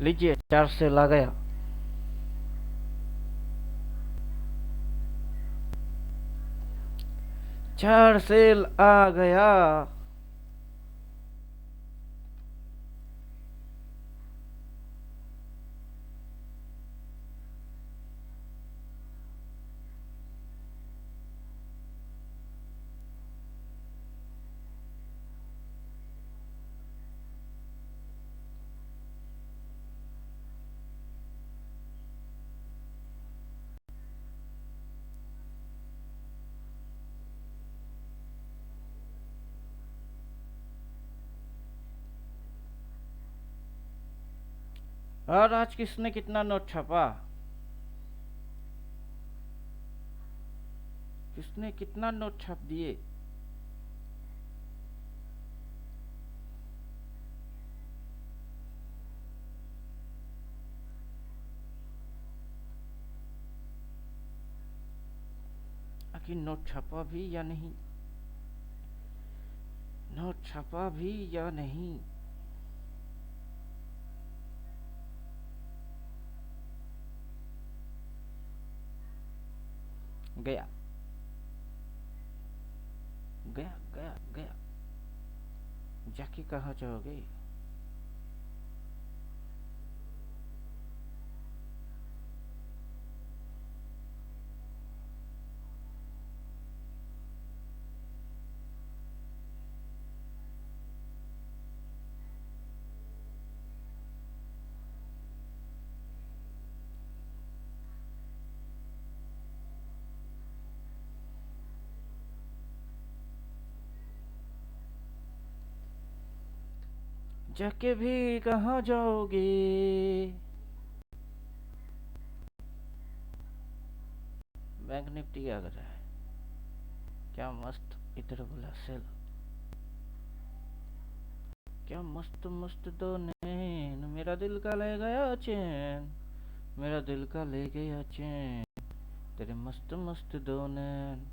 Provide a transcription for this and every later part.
लीजिए 4 सेल आ गया। 4 सेल आ गया। और आज किसने कितना नोट छापा? किसने कितना नोट छाप दिए? आखिर नोट छापा भी या नहीं? नोट छापा भी या नहीं? गया गया गया गया। जाके कहाँ जाओगे? जाके भी कहाँ जाओगे? बैंक निफ्टी आ रहा है। क्या मस्त इधर बोला सेल। क्या मस्त मस्त दो नैन, मेरा दिल का ले गया चैन, मेरा दिल का ले गया चैन, तेरे मस्त मस्त दो नैन।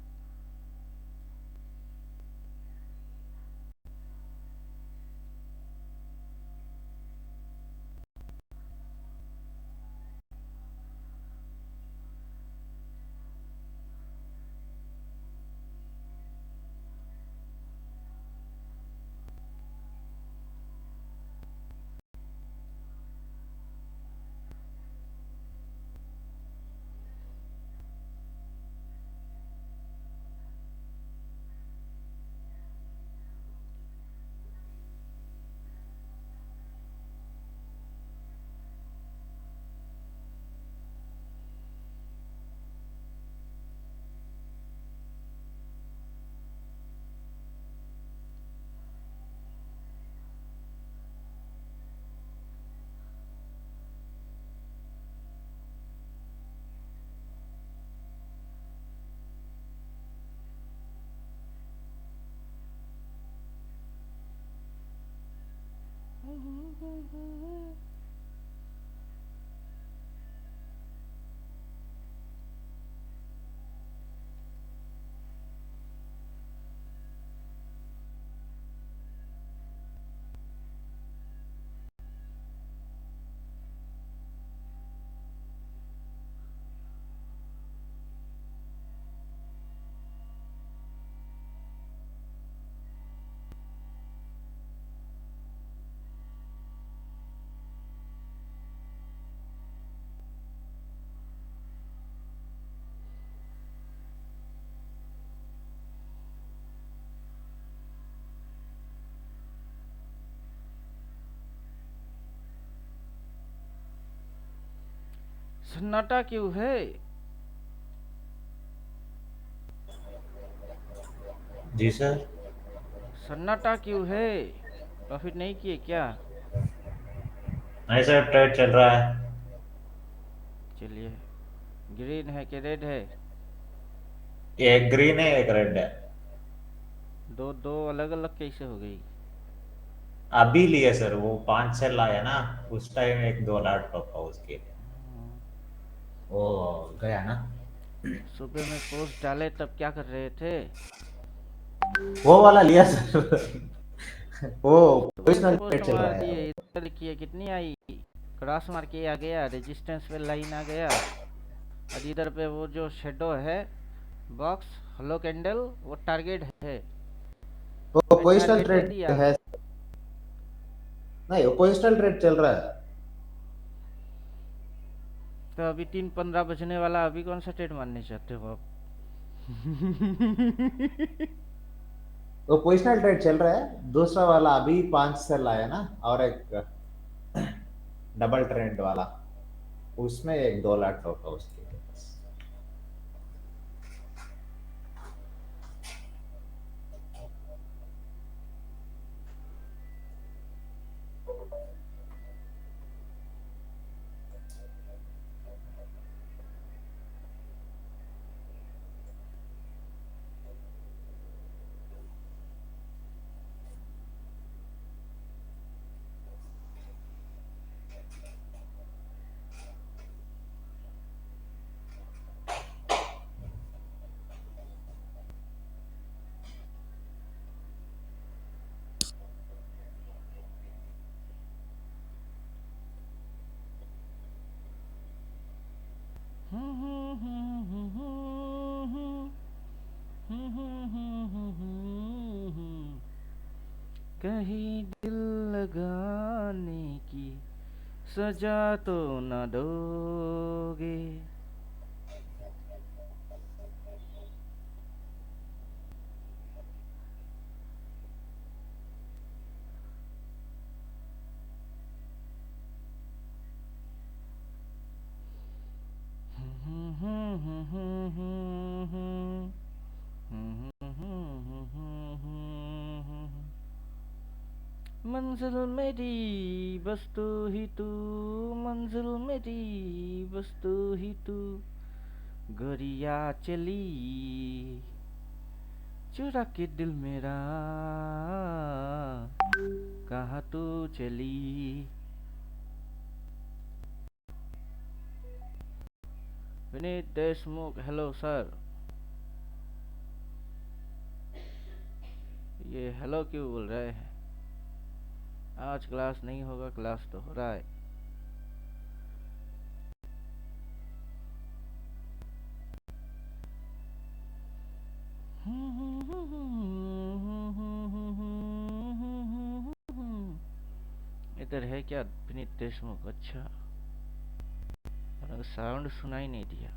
सन्नाटा क्यों है? जी सर। सन्नाटा क्यों है? प्रॉफिट नहीं किए क्या? नहीं सर, ट्रेड चल रहा है। चलिए। ग्रीन है कि रेड है? एक ग्रीन है, एक रेड है। दो दो अलग अलग कैसे हो गई? अभी लिए सर, वो 5 सेल आया ना, उस टाइम एक दो अलर्ट था उसके लिए। वो गया ना। सुबह में पोस्ट डाले तब क्या कर रहे थे? वो वाला लिया सर। वो सुबह में पोजिशनल पोस्ट ट्रेड चल मार रहा है दिए, वो। इधर किए कितनी आई? क्रॉस मार के आ गया, रेजिस्टेंस पे लाइन आ गया, और इधर पे वो जो शेडो है बॉक्स हेलो कैंडल वो टारगेट है, वो मैं पोजिशनल टारगेट दे ट्रेड दिया। है, नहीं वो पोजिशनल ट्रेड चल रहा है। तो अभी 3:15 बजने वाला, अभी कौन सा ट्रेड मारने चाहते हो आप? वो पोजिशनल ट्रेड चल रहा है, दूसरा वाला अभी 5 सेल आया ना, और एक डबल ट्रेंड वाला, उसमें एक 2 लाख होगा उसके बस। कहीं दिल लगाने की सजा तो न दोगे। मंजिल मेरी बस तू ही तू, मंजिल मेरी बस तू ही तू, गोरिया चली चुरा के दिल मेरा, कहाँ तू चली। Vineet Deshmukh, hello sir. ये हेलो क्यों बोल रहे हैं? आज क्लास नहीं होगा, क्लास तो हो रहा है। इधर है क्या विनीत देशमुख? अच्छा, साउंड सुनाई नहीं दिया,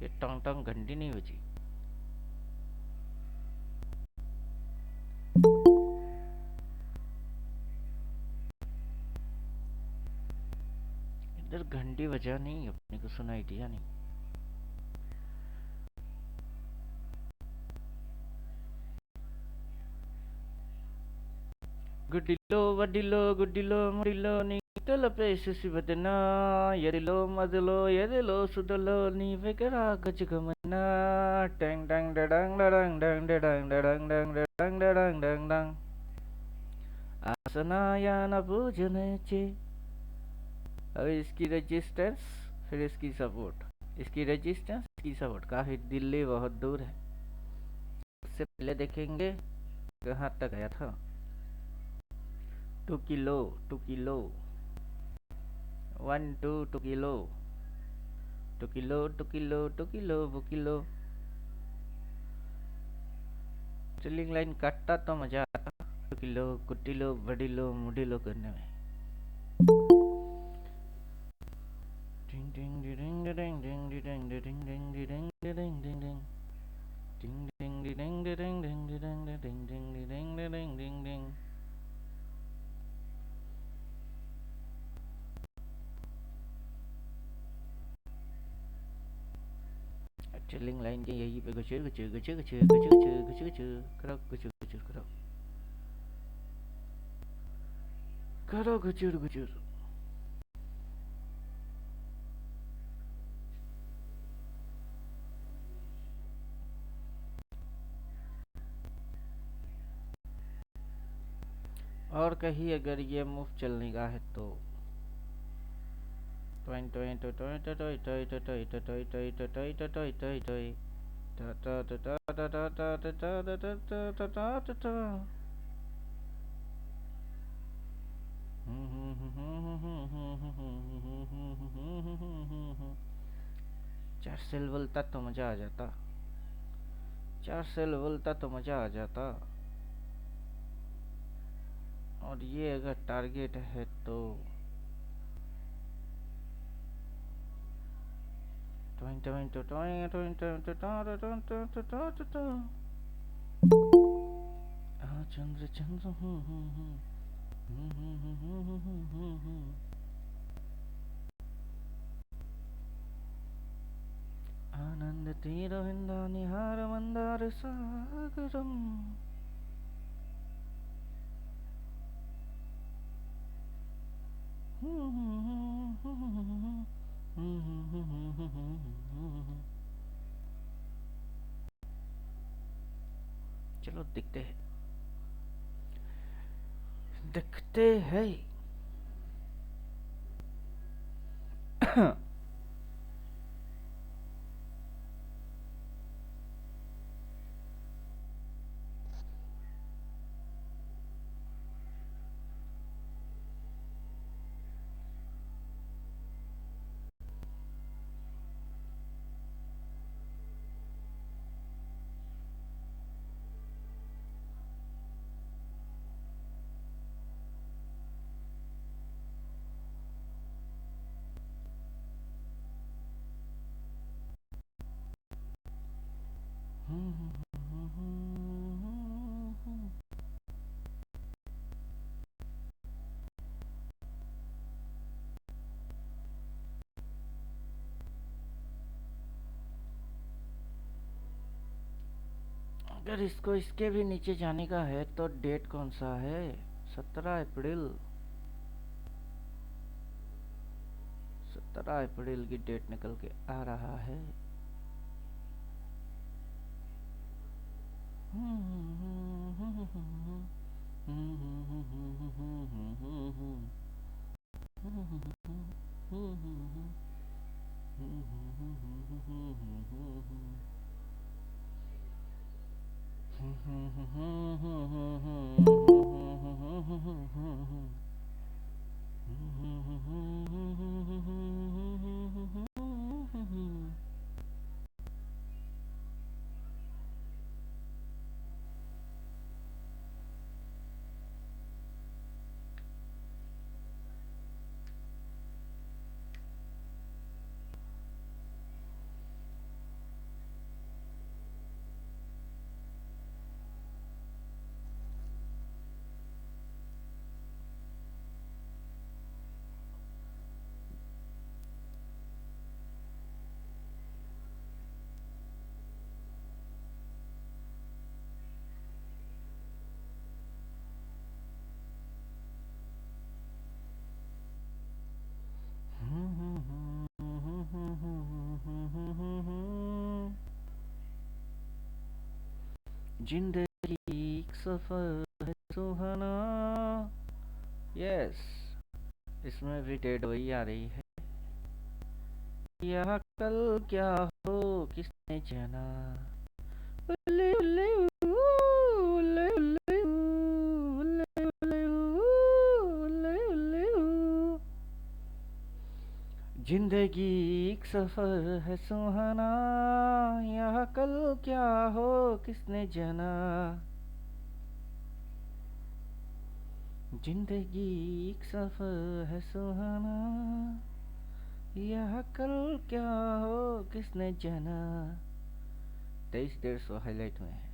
ये टोंग टोंग घंटी नहीं बजी। इधर घंटी बजा नहीं, अपने को सुनाई दिया नहीं। गुडिलो वडिलो गुडिलो मुडिलो निकल पेशसी बदना, यदिलो मदलो यदिलो सुदलो नी वेकरा गजगमना, टैंग डंग डंग डंग डंग डंग डंग डंग डंग डंग डंग डंग, आसना या न पूजने चे। अब इसकी रेजिस्टेंस, फिर इसकी सपोर्ट, इसकी रेजिस्टेंस, इसकी सपोर्ट, काफी दिल्ली बहुत दूर है। उससे पहले देखेंगे कहाँ तक आया था। 2 kilo 2 kilo 1 2 2 kilo 2 kilo 2 kilo 2 kilo 2 kilo. Trailing line काटता तो मजा आता, 2 किलो कुटिलो बडिलो मुडिलो करने में। डिंग डिंग डिंग डिंग डिंग डिंग डिंग डिंग डिंग डिंग डिंग डिंग डिंग Ding ding ding ding ding ding ding ding ding ding ding ding ding. Trailing line के यही पे गुचर गुचर गुचर गुचर गुचर गुचर गुचर गुचर करो, गुचर गुचर करो, करो गुचर गुचर। और कहीं अगर ये मूव चलने का है तो toy toy toy toy toy toy toy toy toy toy toy toy toy toy ta ta ta ta ta ta ta ta ta ta ta ta ta ta ta ta. चार cell बोलता तो मजा आ जाता, चार cell बोलता तो मजा आ जाता। और ये अगर टारगेट है तो चंद्र चंद्र आनंद तीरविंदा निहार मंदार सागरम। चलो दिखते हैं, दिखते हैं। अगर इसको इसके भी नीचे जाने का है तो डेट कौन सा है? 17 अप्रैल, 17 अप्रैल की डेट निकल के आ रहा है। जिंदगी एक सफर है सुहाना। यस, इसमें भी डेट वही आ रही है। यह कल क्या हो किसने जाना। उल्ले उल्ले उल्ले उल्ले उल्ले उल्ले उल्ले उल्ले। जिंदगी एक सफर है सुहाना, यह कल क्या हो किसने जाना। जिंदगी एक सफर है सुहाना, यह कल क्या हो किसने जाना। 23 हाईलाइट में है।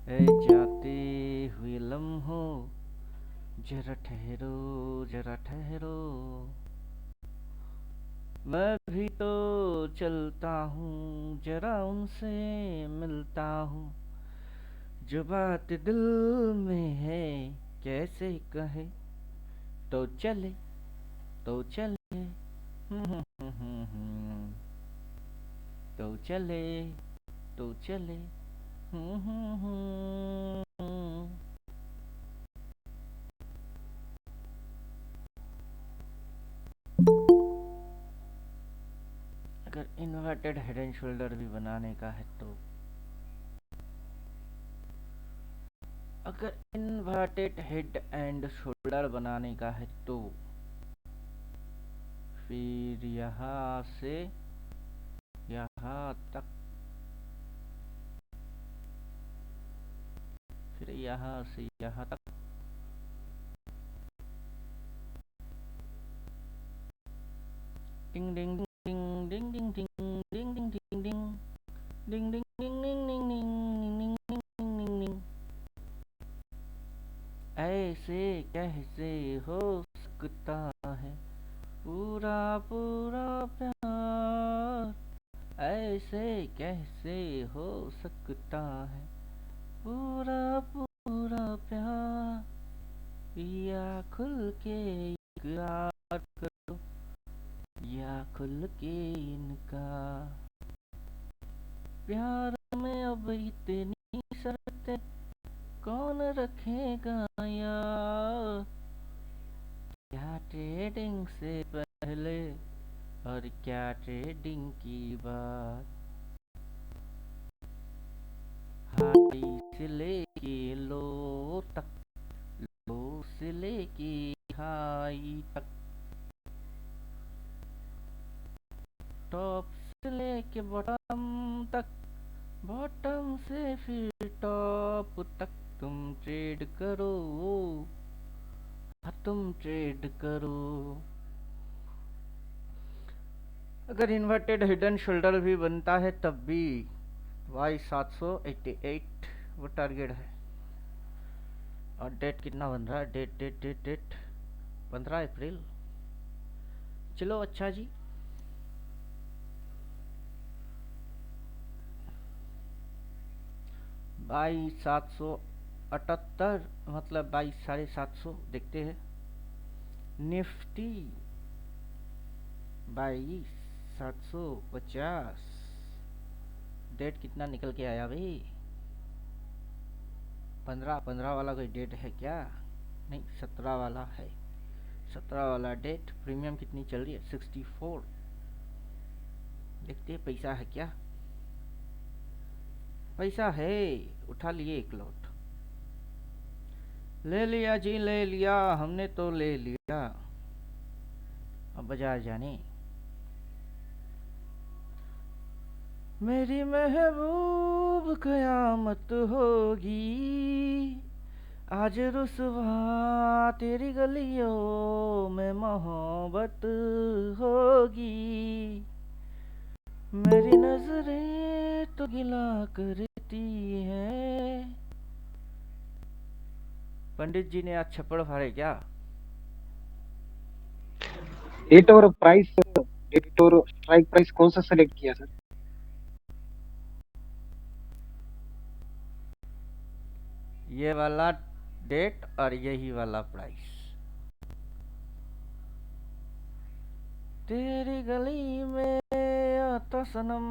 ए जाते हुए लम्हों जरा ठहरो, जरा ठहरो। मैं भी तो चलता हूँ, जरा उनसे मिलता हूँ, जो बात दिल में है कैसे कहे, तो चले तो चले, तो चले तो चले। अगर इन्वर्टेड हेड एंड शोल्डर भी बनाने का है तो, अगर इन्वर्टेड हेड एंड शोल्डर बनाने का है तो फिर यहाँ से यहाँ तक, फिर यहाँ से यहाँ तक, डिंग डिंग डिंग डिंग डिंग डिंग डिंग डिंग डिंग डिंग डिंग डिंग डिंग डिंग डिंग डिंग डिंग डिंग डिंग। ऐसे कैसे हो सकता है पूरा पूरा प्यार, ऐसे कैसे हो सकता है पूरा पूरा प्यार, या खुल के इकरार करो, या खुल के इनकार, प्यार में अब इतनी शर्तें कौन रखेगा यार, क्या ट्रेडिंग से पहले और क्या ट्रेडिंग की बात, हाई से लेके लो तक, लो से लेके हाई तक, टॉप से लेके बॉटम तक, बॉटम से फिर टॉप तक, तुम ट्रेड करो, हाँ तुम ट्रेड करो। अगर इन्वर्टेड हिडन शोल्डर भी बनता है तब भी Y788 वो टारगेट है। और डेट कितना बन रहा है, डेट डेट डेट डेट 15 अप्रैल। चलो अच्छा जी, $22,778 मतलब 22,750 देखते हैं। निफ्टी 22,750, डेट कितना निकल के आया भाई, 15 वाला कोई डेट है क्या, नहीं 17 वाला है, 17 वाला डेट। प्रीमियम कितनी चल रही है, 64। देखते हैं पैसा है क्या, पैसा है, उठा लिए एक लॉट, ले लिया जी ले लिया, हमने तो ले लिया, अब बाजार जाने। मेरी महबूब कयामत होगी, आज रुसवा तेरी गलियों में मोहब्बत होगी, मेरी नजरें तो गिला करती हैं। पंडित जी ने आज छप्पड़ फाड़े क्या? डेट और प्राइस, डेट और स्ट्राइक प्राइस कौन सा सेलेक्ट किया सर? ये वाला डेट और यही वाला प्राइस। तेरी गली में आता सनम,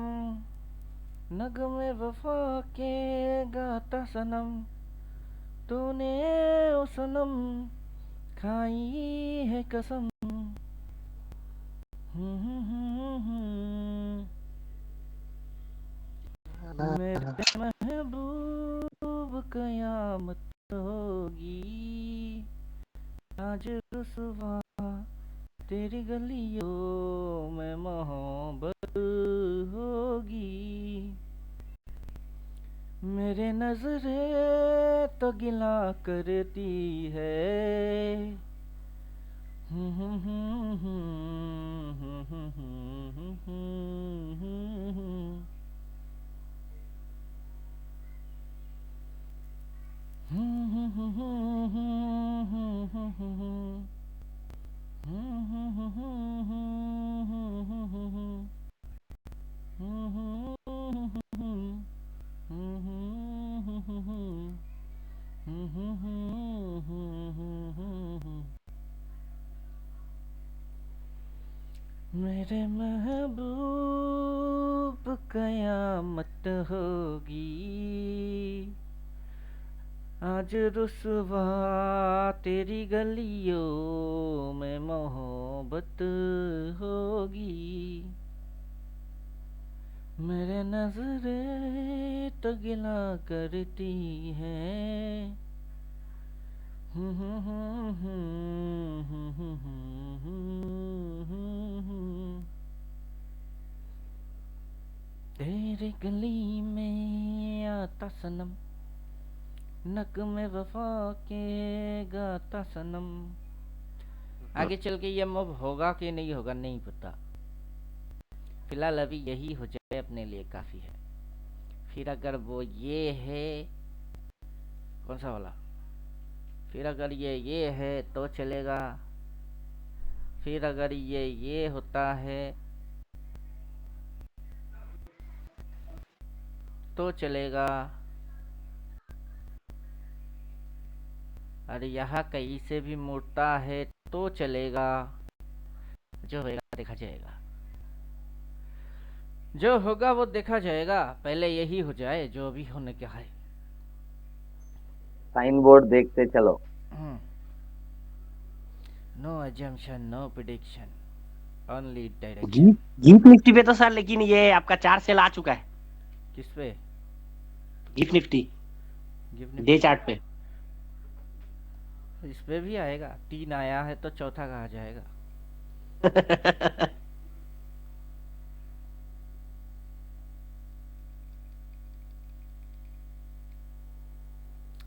नगमे वफा के गाता सनम, तूने ओ सनम खाई है कसम। मेरे महबूब कयामत होगी, आज रुसवा तेरी गलियों में मोहब्बत होगी, मेरे नजरें तो गिला करती है। महबूब कयामत होगी, आज रुसवा तेरी गलियों में मोहब्बत होगी। मेरे नजरें तो गिला करती हैं। तेरी गली में आता सनम, नक में वफा के गाता सनम। आगे चल के ये मब होगा कि नहीं होगा नहीं पता, फिलहाल अभी यही हो जाए अपने लिए काफी है। फिर अगर वो ये है, कौन सा वाला, फिर अगर ये है तो चलेगा। फिर अगर ये होता है तो चलेगा। अरे यहाँ कहीं से भी मुड़ता है तो चलेगा। जो होगा देखा जाएगा, जो होगा वो देखा जाएगा। पहले यही हो जाए जो अभी होने क्या है। साइन बोर्ड देखते चलो। No assumption, no prediction, only direction. Gift Nifty पे तो सर लेकिन ये आपका 4 सेल आ चुका है। किस पे? Gift Nifty gift day chart पे। इस पे भी आएगा। 3 आया है तो चौथा कहाँ जाएगा?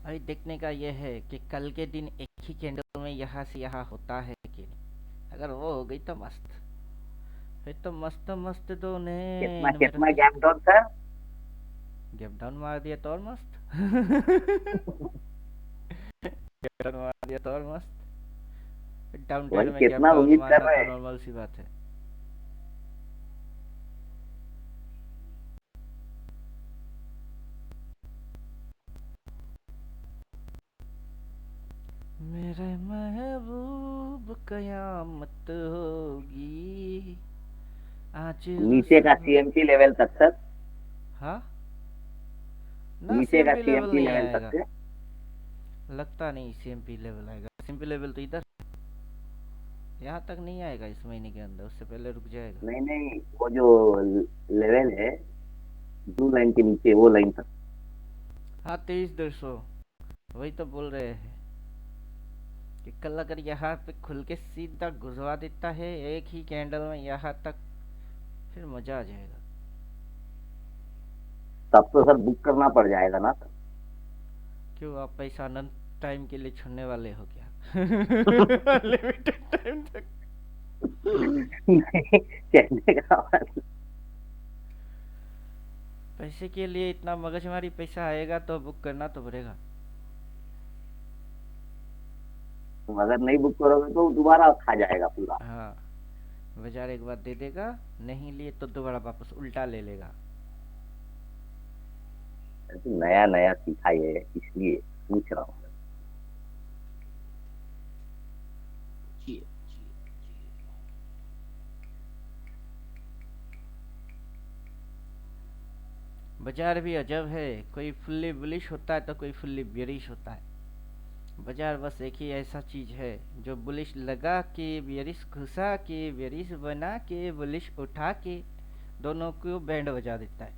अभी देखने का ये है कि कल के दिन एक ही कैंडल में यहाँ से यहाँ होता है कि नहीं। अगर वो हो गई तो मस्त, फिर तो मस्त मस्त दोने। कितना gap down sir? Gap down मार दिया तो और मस्त। गैप डाउन मार दिया तो और मस्त। डाउन ट्रेड में गैप कितना डाउन उम्मीद कर मारना रहे तो हैं? नॉर्मल सी बात है। मेरे महबूब कयामत होगी, आज नीचे का सीएमपी लेवल तक सर? हाँ ना, नीचे का सीएमपी लेवल सीएमपी नहीं लेवल आएगा, तक से? लगता नहीं सीएमपी लेवल आएगा। सीएमपी लेवल तो इधर, यहाँ तक नहीं आएगा इस महीने के अंदर, उससे पहले रुक जाएगा। नहीं, वो जो लेवल है ब्लू लाइन के नीचे, वो लाइन तक। हाँ 23,200, वही तो बोल रहे हैं कि कल अगर यहाँ पे खुल के सीधा घुसवा देता है एक ही कैंडल में यहाँ तक, फिर मजा आ जाएगा। तब तो सर बुक करना पड़ जाएगा ना सर? क्यों, आप पैसा अनंत टाइम के लिए छोड़ने वाले हो क्या? लिमिटेड टाइम तक। कहने का मतलब पैसे के लिए इतना मगजमारी, पैसा आएगा तो बुक करना तो पड़ेगा। अगर नहीं बुक करोगे तो दोबारा खा जाएगा पूरा। हाँ, बाजार एक बार दे देगा, नहीं लिए तो दोबारा वापस उल्टा ले लेगा। नया नया सीखा ये, इसलिए पूछ रहा हूँ। बाजार भी अजब है, कोई फुल्ली बुलिश होता है तो कोई फुल्ली बेरिश होता है। बाजार बस एक ही ऐसा चीज है जो बुलिश लगा के बेरिश घुसा के बेरिश बना के बुलिश उठा के दोनों को बैंड बजा देता है।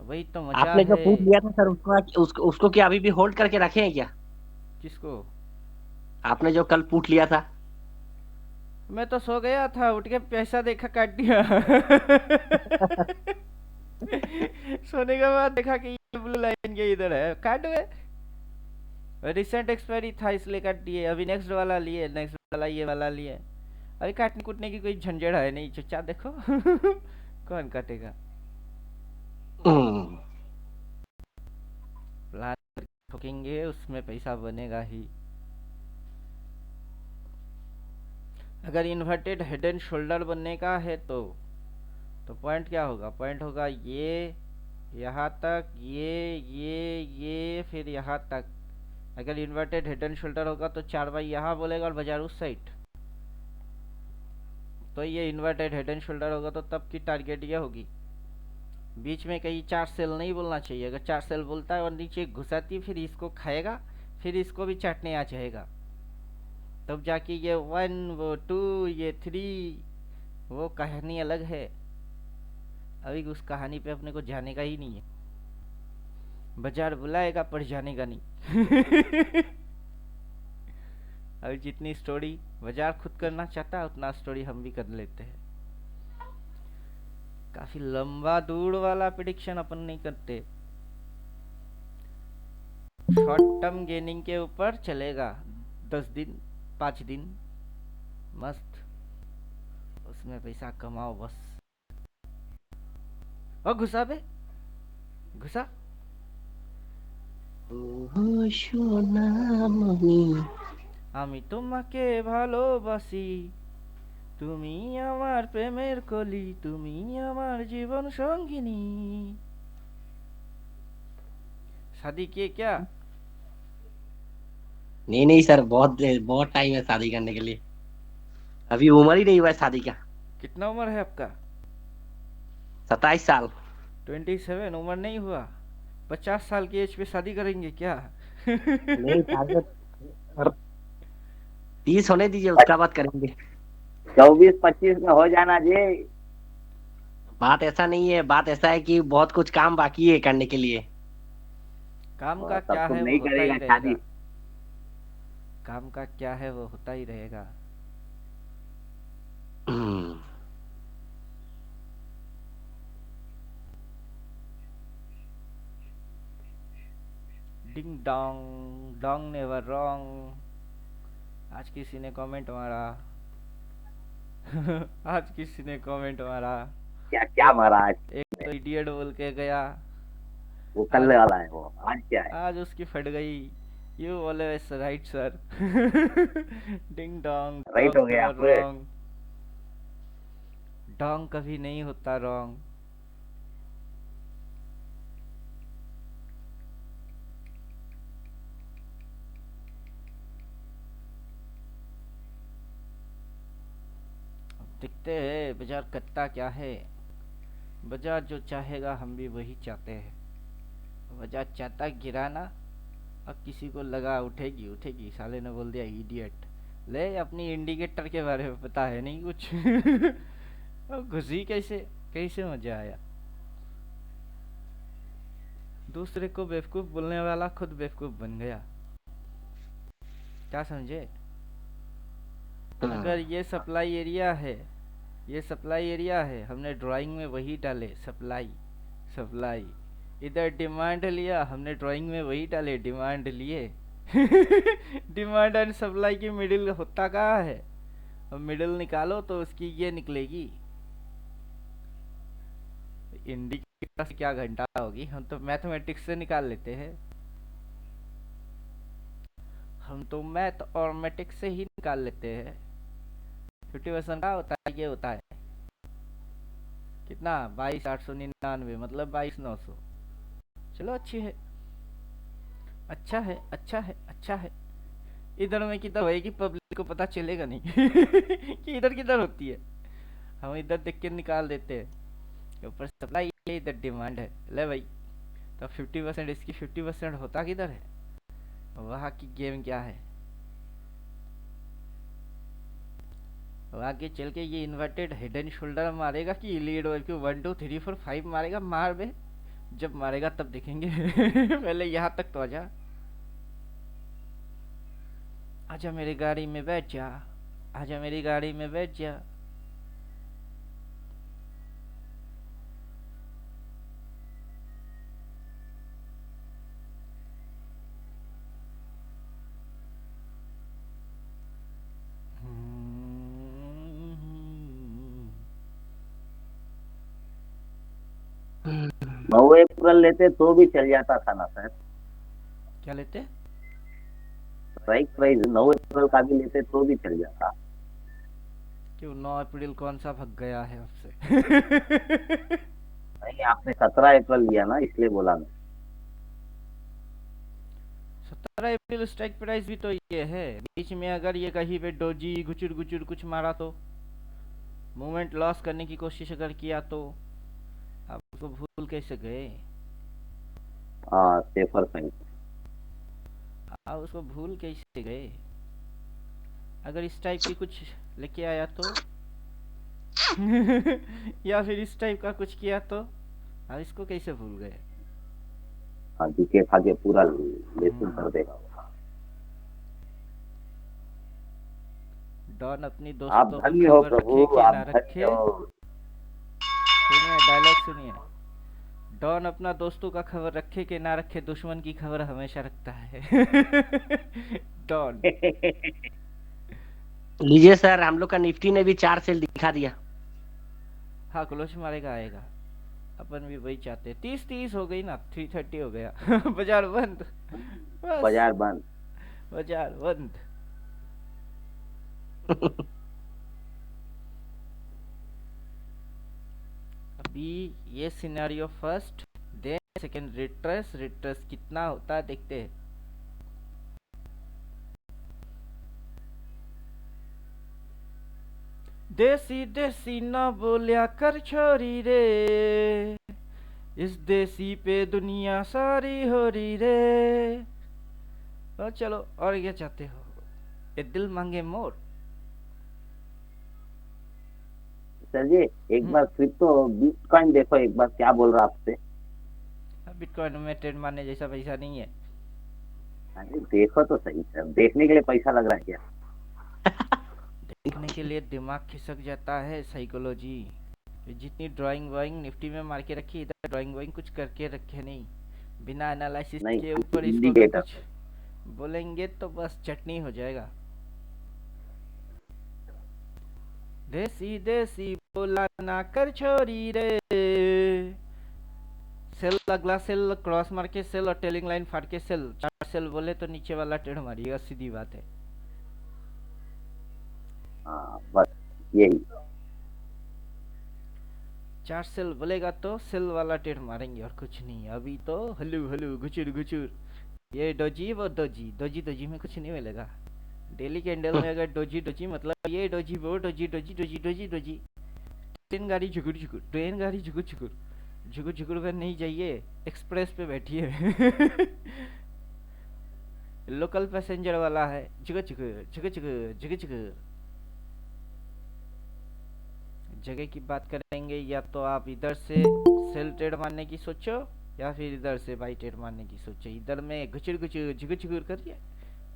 वही तो मजा आपने जो है। पूछ लिया था सर उसको क्या अभी भी होल्ड करके रखे हैं क्या? किसको? आपने जो कल पूछ लिया था। मैं तो सो गया था, उठ के पैसा देखा, काट दिया। सोने के बाद देखा कि ये ब्लू लाइन के इधर है, काट गए। रिसेंट एक्सपायरी था इसलिए काट दिए। अभी नेक्स्ट वाला लिए, नेक्स्ट वाला ये वाला लिए। अभी काटने कूटने की कोई झंझट है नहीं, चुपचाप देखो। कौन काटेगा? प्लान ठोकेंगे, उसमें पैसा बनेगा ही। अगर इन्वर्टेड हेड एंड शोल्डर बनने का है तो पॉइंट क्या होगा? पॉइंट होगा ये यहाँ तक, ये फिर यहाँ तक, अगर इन्वर्टेड हेड एंड शोल्डर होगा तो 4 बाई यहाँ बोलेगा और बाजार उस साइड, तो ये इन्वर्टेड हेड एंड शोल्डर होगा तो तब की टारगेट ये होगी। बीच में कहीं 4 सेल नहीं बोलना चाहिए। अगर 4 सेल बोलता है और नीचे घुसाती फिर इसको खाएगा, फिर इसको भी चाटने आ जाएगा, तब जाके ये 1 वो 2 ये 3 वो कहानी अलग है। अभी उस कहानी पे अपने को जाने का ही नहीं है। बाजार बुलाएगा पर जाने का नहीं। अभी जितनी स्टोरी बाजार खुद करना चाहता है उतना स्टोरी हम भी कर लेते हैं। काफी लंबा दूर वाला प्रिडिक्शन अपन नहीं करते, शॉर्ट टर्म गेनिंग के ऊपर चलेगा। 10 दिन 5 दिन मस्त, उसमें पैसा कमाओ बस। और घुसा बे घुसा। আমি তোমাকে ভালোবাসি, তুমি আমার প্রেমের কলি, তুমি আমার জীবन সঙ্গিনী। शादी किए क्या? नहीं नहीं सर, बहुत टाइम है शादी करने के लिए, अभी उम्र ही नहीं हुआ है शादी का। कितना उम्र है आपका? 27 साल। 27 उम्र नहीं हुआ? 50 साल की एज पे शादी करेंगे क्या? नहीं 30 होने दीजिए, उसका बात करेंगे। 24-25 में हो जाना जी। बात ऐसा नहीं है, बात ऐसा है कि बहुत कुछ काम बाकी है करने के लिए। काम का तब क्या तुम है वो नहीं होता ही करेगा रहेगा। शादी। काम का क्या है वो होता ही रहेगा। Ding dong Dong never wrong. आज किसी ने कमेंट मारा। आज किसी ने कमेंट मारा। क्या क्या महाराज, एक तो इडियट बोल के गया, वो करने वाला है वो। आज क्या है? आज उसकी फट गई। You always right sir. Ding dong Right हो गया आपने। रॉन्ग। डोंग कभी नहीं होता रॉन्ग। देखते हैं बाजार करता क्या है। बाजार जो चाहेगा हम भी वही चाहते हैं। बाजार चाहता गिराना, अब किसी को लगा उठेगी उठेगी, साले ने बोल दिया इडियट। ले अपनी इंडिकेटर के बारे में पता है नहीं कुछ। अब घुसी कैसे कैसे मजा आया। दूसरे को बेवकूफ बोलने वाला खुद बेवकूफ बन गया। क्या समझे? अगर ये सप्लाई एरिया है, ये सप्लाई एरिया है, हमने ड्राइंग में वही डाले सप्लाई सप्लाई। इधर डिमांड लिया, हमने ड्राइंग में वही डाले डिमांड लिए। डिमांड एंड सप्लाई की मिडिल होता कहाँ है? अब मिडिल निकालो तो उसकी ये निकलेगी। इंडिकेटर से क्या घंटा होगी, हम तो मैथमेटिक्स से निकाल लेते हैं। हम तो मैथ और मैटिक्स से ही निकाल लेते हैं। 50% का होता है, ये होता है कितना 22,899 मतलब 22,900। चलो अच्छी है, अच्छा है अच्छा है अच्छा है। इधर में किधर होएगी पब्लिक को पता चलेगा नहीं। कि इधर किधर होती है। हम इधर देख के निकाल देते हैं। ऊपर सप्लाई है, इधर डिमांड है। ले भाई, तो 50% इसकी 50% होता किधर है? वहाँ की गेम क्या है? आगे चल के ये इन्वर्टेड हेड एंड शोल्डर मारेगा कि लीड वेव की 1 2 3 4 5 मारेगा? मार बे, जब मारेगा तब देखेंगे। पहले यहाँ तक तो आजा। आजा मेरी गाड़ी में बैठ जा, आजा मेरी गाड़ी में बैठ जा। नौ अप्रैल लेते तो भी चल जाता था ना सर। क्या लेते? स्ट्राइक प्राइस 9 अप्रैल का भी लेते तो भी चल जाता। क्यों 9 अप्रैल कौन सा भग गया है आपसे? नहीं, आपने 17 अप्रैल लिया ना, इसलिए बोला मैं। 17 अप्रैल स्ट्राइक प्राइस भी तो ये है। बीच में अगर ये कहीं पे डोजी गुचुर गुचुर कुछ मारा तो, मूवमेंट लॉस करने की कोशिश अगर किया तो आप उसको भूल कैसे गए? हाँ, सेफर साइड। आप उसको भूल कैसे गए? अगर इस टाइप की कुछ लेके आया तो या फिर इस टाइप का कुछ किया तो आप इसको कैसे भूल गए? हाँ, जीके खा के पूरा लेसन कर देगा वो। डॉन अपनी आप दोस्तों की धन्य हो खबर प्रभु, रखे कि आप ना धन्य रखे। हो। सुनिए डायलॉग सुनिए। डॉन अपना दोस्तों का खबर रखे कि ना रखे, दुश्मन की खबर हमेशा रखता है। डॉन। लीजिए सर, हम लोग का निफ्टी ने भी 4 सेल दिखा दिया। हाँ क्लोज मारेगा आएगा, अपन भी वही चाहते। 30-30 हो गई ना, 330 हो गया। बाजार बंद, बस बाजार बंद। बाजार बंद। अभी ये scenario first, then second retrace. Retrace कितना होता है देखते हैं। देसी देसी ना बोलिया कर छोरी रे, इस देसी पे दुनिया सारी हो रही रे। तो चलो और क्या चाहते हो, ये दिल मांगे मोर। सर जी, एक बार फिर तो बिटकॉइन देखो, एक बार क्या बोल रहा आपसे। बिटकॉइन में ट्रेड मारने जैसा पैसा नहीं है। अरे देखो तो सही सर, देखने के लिए पैसा लग रहा है क्या? देखने के लिए दिमाग खिसक जाता है, साइकोलॉजी। जितनी ड्राइंग वाइंग निफ्टी में मार के रखी, इधर ड्राइंग वाइंग कुछ करके रखे नहीं। बिना एनालिसिस नहीं, के ऊपर इसको अगर इंडिकेटर। कुछ बोलेंगे तो बस चटनी हो जाएगा। देसी देसी बोला ना कर छोरी रे, सेल अगला सेल क्रॉस मार के सेल और टेलिंग लाइन फाड़ के सेल। 4 सेल बोले तो नीचे वाला टेढ़ मारिएगा, सीधी बात है। हाँ, बस यही। 4 सेल बोलेगा तो सेल वाला टेढ़ मारेंगे और कुछ नहीं। अभी तो हलू हलू घुचुर घुचुर, ये डोजी वो डोजी, डोजी डोजी में कुछ नहीं मिलेगा। डेली कैंडल में अगर डोजी डोजी मतलब ये डोजी वो doji doji doji doji doji. Train गाड़ी झुकुर झुकुर, ट्रेन गाड़ी झुकुर झुकुर, झुकुर झुकुर पे नहीं जाइए, एक्सप्रेस पे बैठिए। लोकल पैसेंजर वाला है, झुकुर झुकुर झुकुर झुकुर झुकुर झुकुर। जगह की बात करेंगे, या तो आप इधर से सेल ट्रेड मारने की सोचो या फिर इधर से बाई ट्रेड मारने की सोचो। इधर में घुचुर घुचुर झुकुर झुकुर करिए,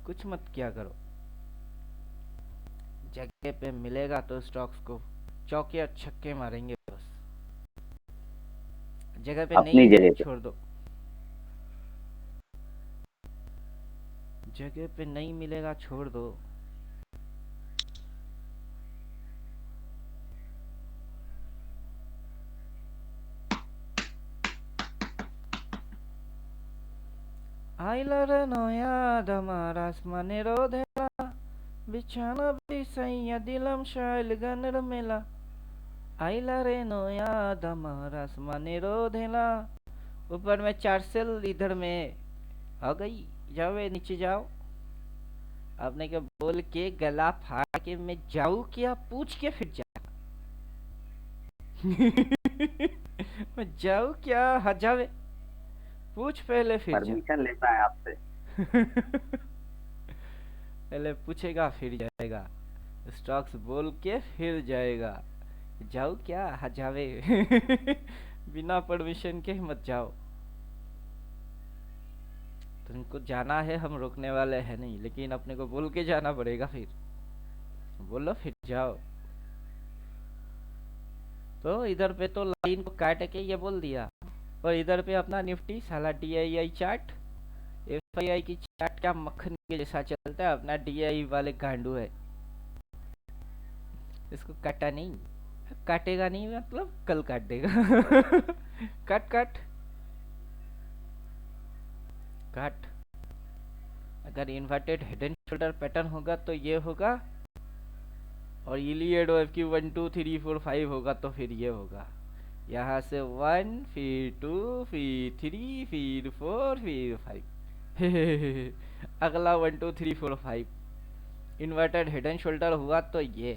कुछ मत क्या करो। जगह पे मिलेगा तो स्टॉक्स को चौके और छक्के मारेंगे बस। जगह पे अपनी नहीं है जगह पे। छोड़ दो, जगह पे नहीं मिलेगा छोड़ दो। आइला रे नया दमारास मने रोधेला, बिछाना बिसैया दिलम शाइल गनर मेला। आइला रे नया दमारास मने रोधेला। ऊपर में 4 सेल, इधर में आ गई। जाओ नीचे जाओ। आपने क्या बोल के गला फाड़ के मैं जाऊं क्या, पूछ के फिर जा। मैं जाऊं क्या, हजावे पूछ पहले फिर जा। परमिशन लेता है आपसे। पहले पूछेगा फिर जाएगा, स्टॉक्स बोल के फिर जाएगा। जाओ क्या, हजावे। बिना परमिशन के मत जाओ। तुमको जाना है, हम रोकने वाले हैं नहीं, लेकिन अपने को बोल के जाना पड़ेगा। फिर बोलो फिर जाओ। तो इधर पे तो लाइन को काट के ये बोल दिया, और इधर पे अपना निफ्टी साला DII चार्ट, FII की चार्ट क्या मक्खन के जैसा चलता है। अपना DII वाले गांडू है, इसको काटा नहीं, काटेगा नहीं मतलब कल काट देगा। काट काट काट। अगर inverted head and shoulder pattern होगा तो ये होगा, और इलियड OFQ 1 2 3 4 5 होगा तो फिर ये होगा। यहाँ से 1 फिर 2 फिर 3 फिर 4 फिर 5। अगला 1 2 3 4 5 इन्वर्टेड हेड एंड शोल्डर हुआ तो ये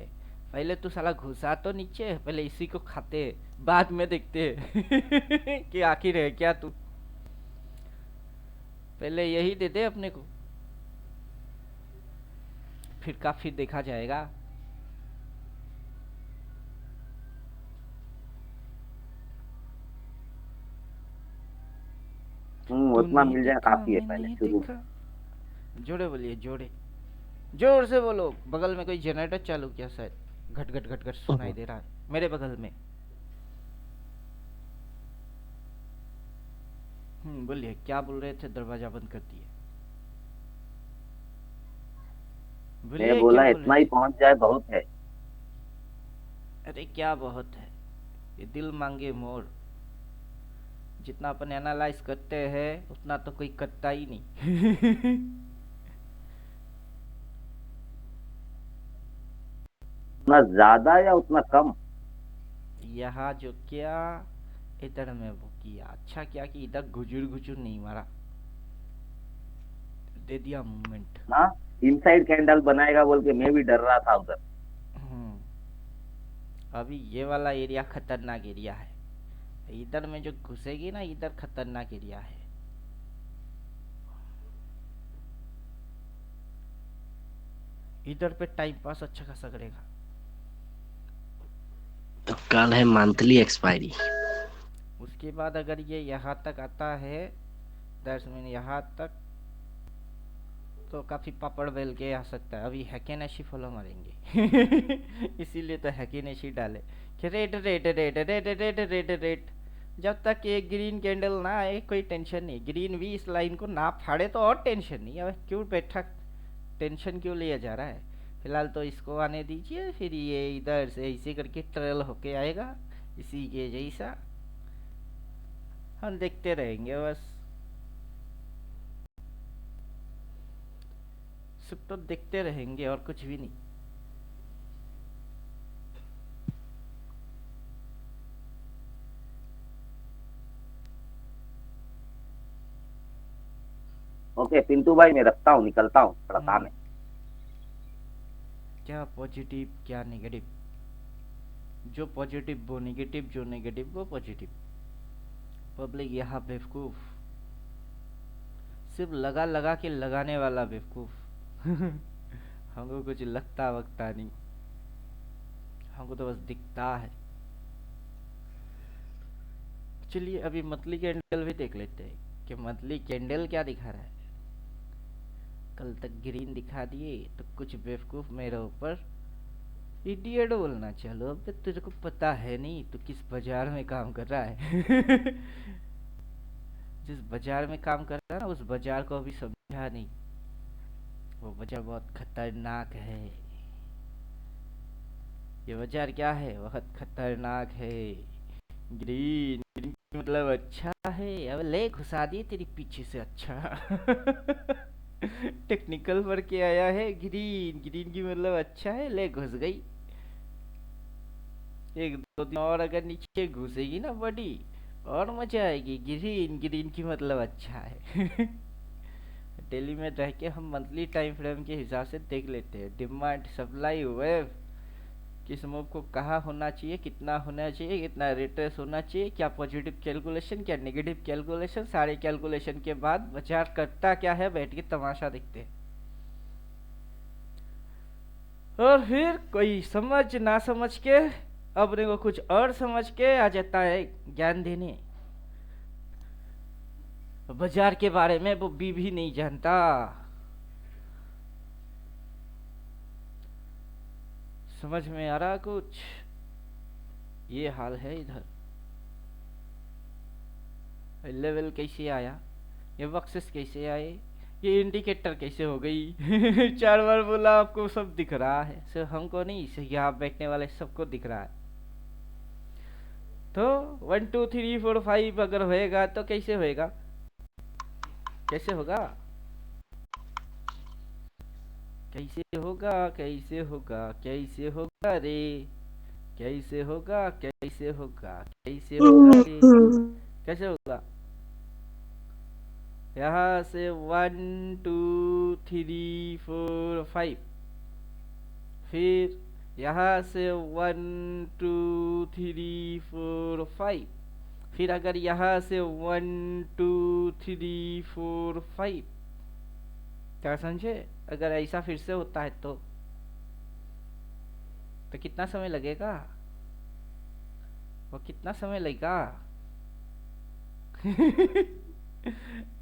पहले तू साला घुसा तो नीचे, पहले इसी को खाते, बाद में देखते कि आखिर है क्या तू, पहले यही दे दे अपने को, फिर काफी देखा जाएगा। उतना तूने मिल जाए देखा काफी है पहले मैंने शुरू। देखा, जोड़े बोलिए जोड़े, जोर से बोलो। बगल में कोई जनरेटर चालू किया शायद, घट घट घट घट सुनाई दे रहा है मेरे बगल में। बोलिए क्या बोल रहे थे, दरवाजा बंद कर दिए। मैं बोलिए बोला क्या बोल इतना रहे ही थे। पहुंच जाए बहुत है। अरे क्या बहुत है, ये दिल मांगे मोर, जितना अपन एनालाइज करते हैं उतना तो कोई करता ही नहीं। उतना ज्यादा या उतना कम? यहाँ जो क्या इधर में वो किया, अच्छा क्या कि इधर गुजुर गुजुर नहीं मारा, दे दिया मूवमेंट। ना इनसाइड कैंडल बनाएगा बोल के मैं भी डर रहा था उधर। अभी ये वाला एरिया खतरनाक एरिया है, इधर में जो घुसेगी ना, इधर खतरनाक एरिया है। इधर पे टाइम पास अच्छा खासा करेगा। तो कल है मंथली एक्सपायरी। उसके बाद अगर ये यहाँ तक आता है, दैट्स मीन यहाँ तक, तो काफी पापड़ बेल के आ सकता है। अभी हैकेनेशी फॉलो मारेंगे। इसीलिए तो हैकेनेशी डाले कि rate rate rate rate rate rate rate, जब तक ये ग्रीन कैंडल ना आए कोई टेंशन नहीं। ग्रीन भी इस लाइन को ना फाड़े तो और टेंशन नहीं। अब क्यों बैठा टेंशन क्यों लिया जा रहा है, फिलहाल तो इसको आने दीजिए, फिर ये इधर से इसी करके ट्रेल होके आएगा इसी के जैसा, हम देखते रहेंगे बस, सिर्फ तो देखते रहेंगे और कुछ भी नहीं। ओके पिंटू भाई मैं रखता हूँ, निकलता हूँ, थोड़ा काम है। क्या पॉजिटिव क्या नेगेटिव, जो पॉजिटिव वो नेगेटिव, जो नेगेटिव वो पॉजिटिव। पब्लिक यहाँ बेवकूफ, सिर्फ लगा लगा के लगाने वाला बेवकूफ। हमको कुछ लगता वगता नहीं, हमको तो बस दिखता है। चलिए अभी मंथली कैंडल भी देख लेते हैं कि मंथली कैंडल क्या दिखा रहा है। कल तक ग्रीन दिखा दिए तो कुछ बेवकूफ मेरे ऊपर इडियट बोलना चलो। अब तेरे को पता है नहीं तो किस बाजार में काम कर रहा है। जिस बाजार में काम कर रहा है ना, उस बाजार को अभी समझा नहीं, वो बाजार बहुत खतरनाक है। ये बाजार क्या है, बहुत खतरनाक है। ग्रीन ग्रीन मतलब अच्छा है, अब ले घुसा दिए तेरी पीछे से। अच्छा टेक्निकल पर के आया है, ग्रीन ग्रीन की मतलब अच्छा है, ले घुस गई। एक दो दिन और अगर नीचे घुसेगी ना बॉडी और मजा आएगी। ग्रीन ग्रीन की मतलब अच्छा है। डेली में रह के हम मंथली टाइम फ्रेम के हिसाब से देख लेते हैं, डिमांड सप्लाई वेव किस मूव को कहाँ होना चाहिए, कितना होना चाहिए, कितना रिट्रेस होना चाहिए, क्या पॉजिटिव कैलकुलेशन क्या नेगेटिव कैलकुलेशन, सारे कैलकुलेशन के बाद बाजार करता क्या है बैठ के तमाशा देखते हैं। और फिर कोई समझ ना समझ के अपने को कुछ और समझ के आ जाता है ज्ञान देने, बाजार के बारे में वो भी नहीं जानता। समझ में आ रहा कुछ, ये हाल है इधर। लेवल कैसे आया, ये बक्सेस कैसे आए, ये इंडिकेटर कैसे हो गई। 4 बार बोला आपको सब दिख रहा है, सिर्फ हमको नहीं, सिर्फ यहाँ बैठने वाले सबको दिख रहा है। तो 1 2 3 4 5 अगर होएगा तो कैसे होएगा, कैसे होगा, कैसे होगा, कैसे होगा, कैसे होगा रे, कैसे होगा, कैसे होगा, कैसे होगा रे, कैसे होगा। यहाँ से 1 2 3 4 5, फिर यहाँ से 1 2 3 4 5, फिर अगर यहाँ से 1 2 3 4 5, क्या समझे? अगर ऐसा फिर से होता है तो कितना समय लगेगा? वो कितना समय लगेगा?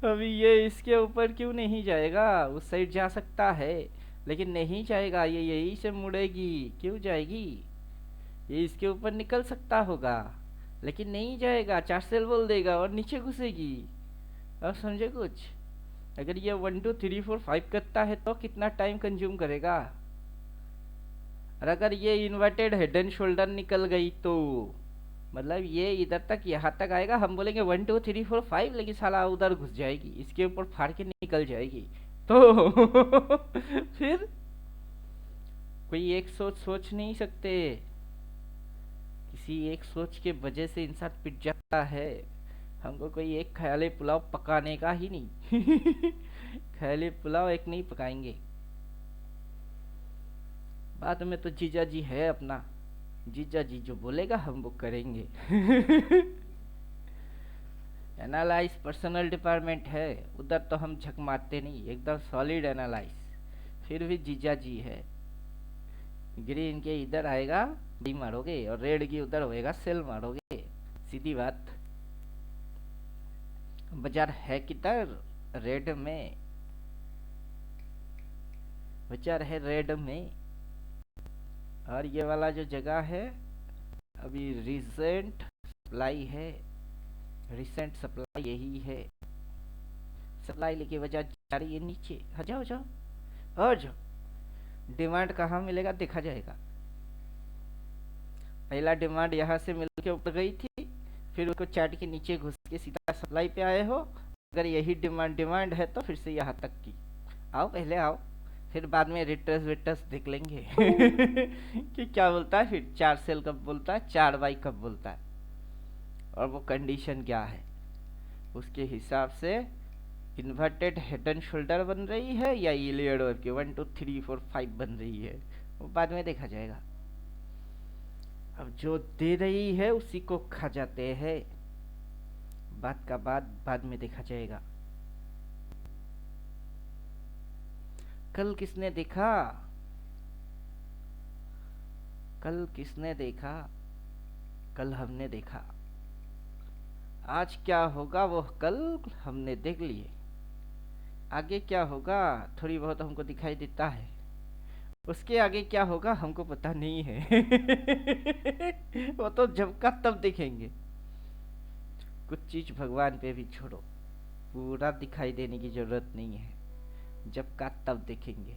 अभी ये इसके ऊपर क्यों नहीं जाएगा? उस साइड जा सकता है लेकिन नहीं जाएगा, ये यही से मुड़ेगी। क्यों जाएगी? ये इसके ऊपर निकल सकता होगा लेकिन नहीं जाएगा, 4 सेल बोल देगा और नीचे घुसेगी। अब समझे कुछ? अगर ये 1 2 3 4 5 करता है तो कितना टाइम कंज्यूम करेगा? और अगर ये इन्वर्टेड हेड एंड शोल्डर निकल गई तो मतलब ये इधर तक यहाँ तक आएगा, हम बोलेंगे 1 2 3 4 5, लेकिन साला उधर घुस जाएगी, इसके ऊपर फाड़ के निकल जाएगी तो फिर कोई एक सोच नहीं सकते। किसी एक सोच के वजह से इंसान पिट जाता है। हमको कोई एक ख्याली पुलाव पकाने का ही नहीं ख्याली पुलाव एक नहीं पकाएंगे। बाद में तो जीजा जी है अपना, जीजा जी जो बोलेगा हम वो करेंगे एनालाइज पर्सनल डिपार्टमेंट है, उधर तो हम झक मारते नहीं, एकदम सॉलिड एनालाइज। फिर भी जीजा जी है। ग्रीन के इधर आएगा डी मारोगे और रेड की उधर होएगा सेल मारोगे, सीधी बात। बाजार है किधर? रेड में। बाजार है रेड में। और ये वाला जो जगह है अभी रिसेंट सप्लाई है, रिसेंट सप्लाई यही है। सप्लाई लेके वजह जा रही है नीचे। आ जाओ जाओ और जाओ। डिमांड कहाँ मिलेगा देखा जाएगा। पहला डिमांड यहाँ से मिल के ऊपर गई थी, फिर उसको चाट के नीचे घुस के सीधा सप्लाई पे आए हो। अगर यही डिमांड है तो फिर से यहाँ तक की आओ, पहले आओ, फिर बाद में रिट्रेस विट्रेस देख लेंगे कि क्या बोलता है। फिर 4 सेल कब बोलता है, 4 बाई कब बोलता है, और वो कंडीशन क्या है, उसके हिसाब से इन्वर्टेड हेड एंड शोल्डर बन रही है या इलियड वर्क की 1 2 3 4 5 बन रही है, वो बाद में देखा जाएगा। अब जो दे रही है उसी को खा जाते हैं, बात का बाद में देखा जाएगा। कल किसने देखा? कल किसने देखा? कल हमने देखा। आज क्या होगा वो कल हमने देख लिए। आगे क्या होगा थोड़ी बहुत हमको दिखाई देता है, उसके आगे क्या होगा हमको पता नहीं है वो तो जब का तब देखेंगे। कुछ चीज भगवान पे भी छोड़ो, पूरा दिखाई देने की जरूरत नहीं है, जब का तब देखेंगे।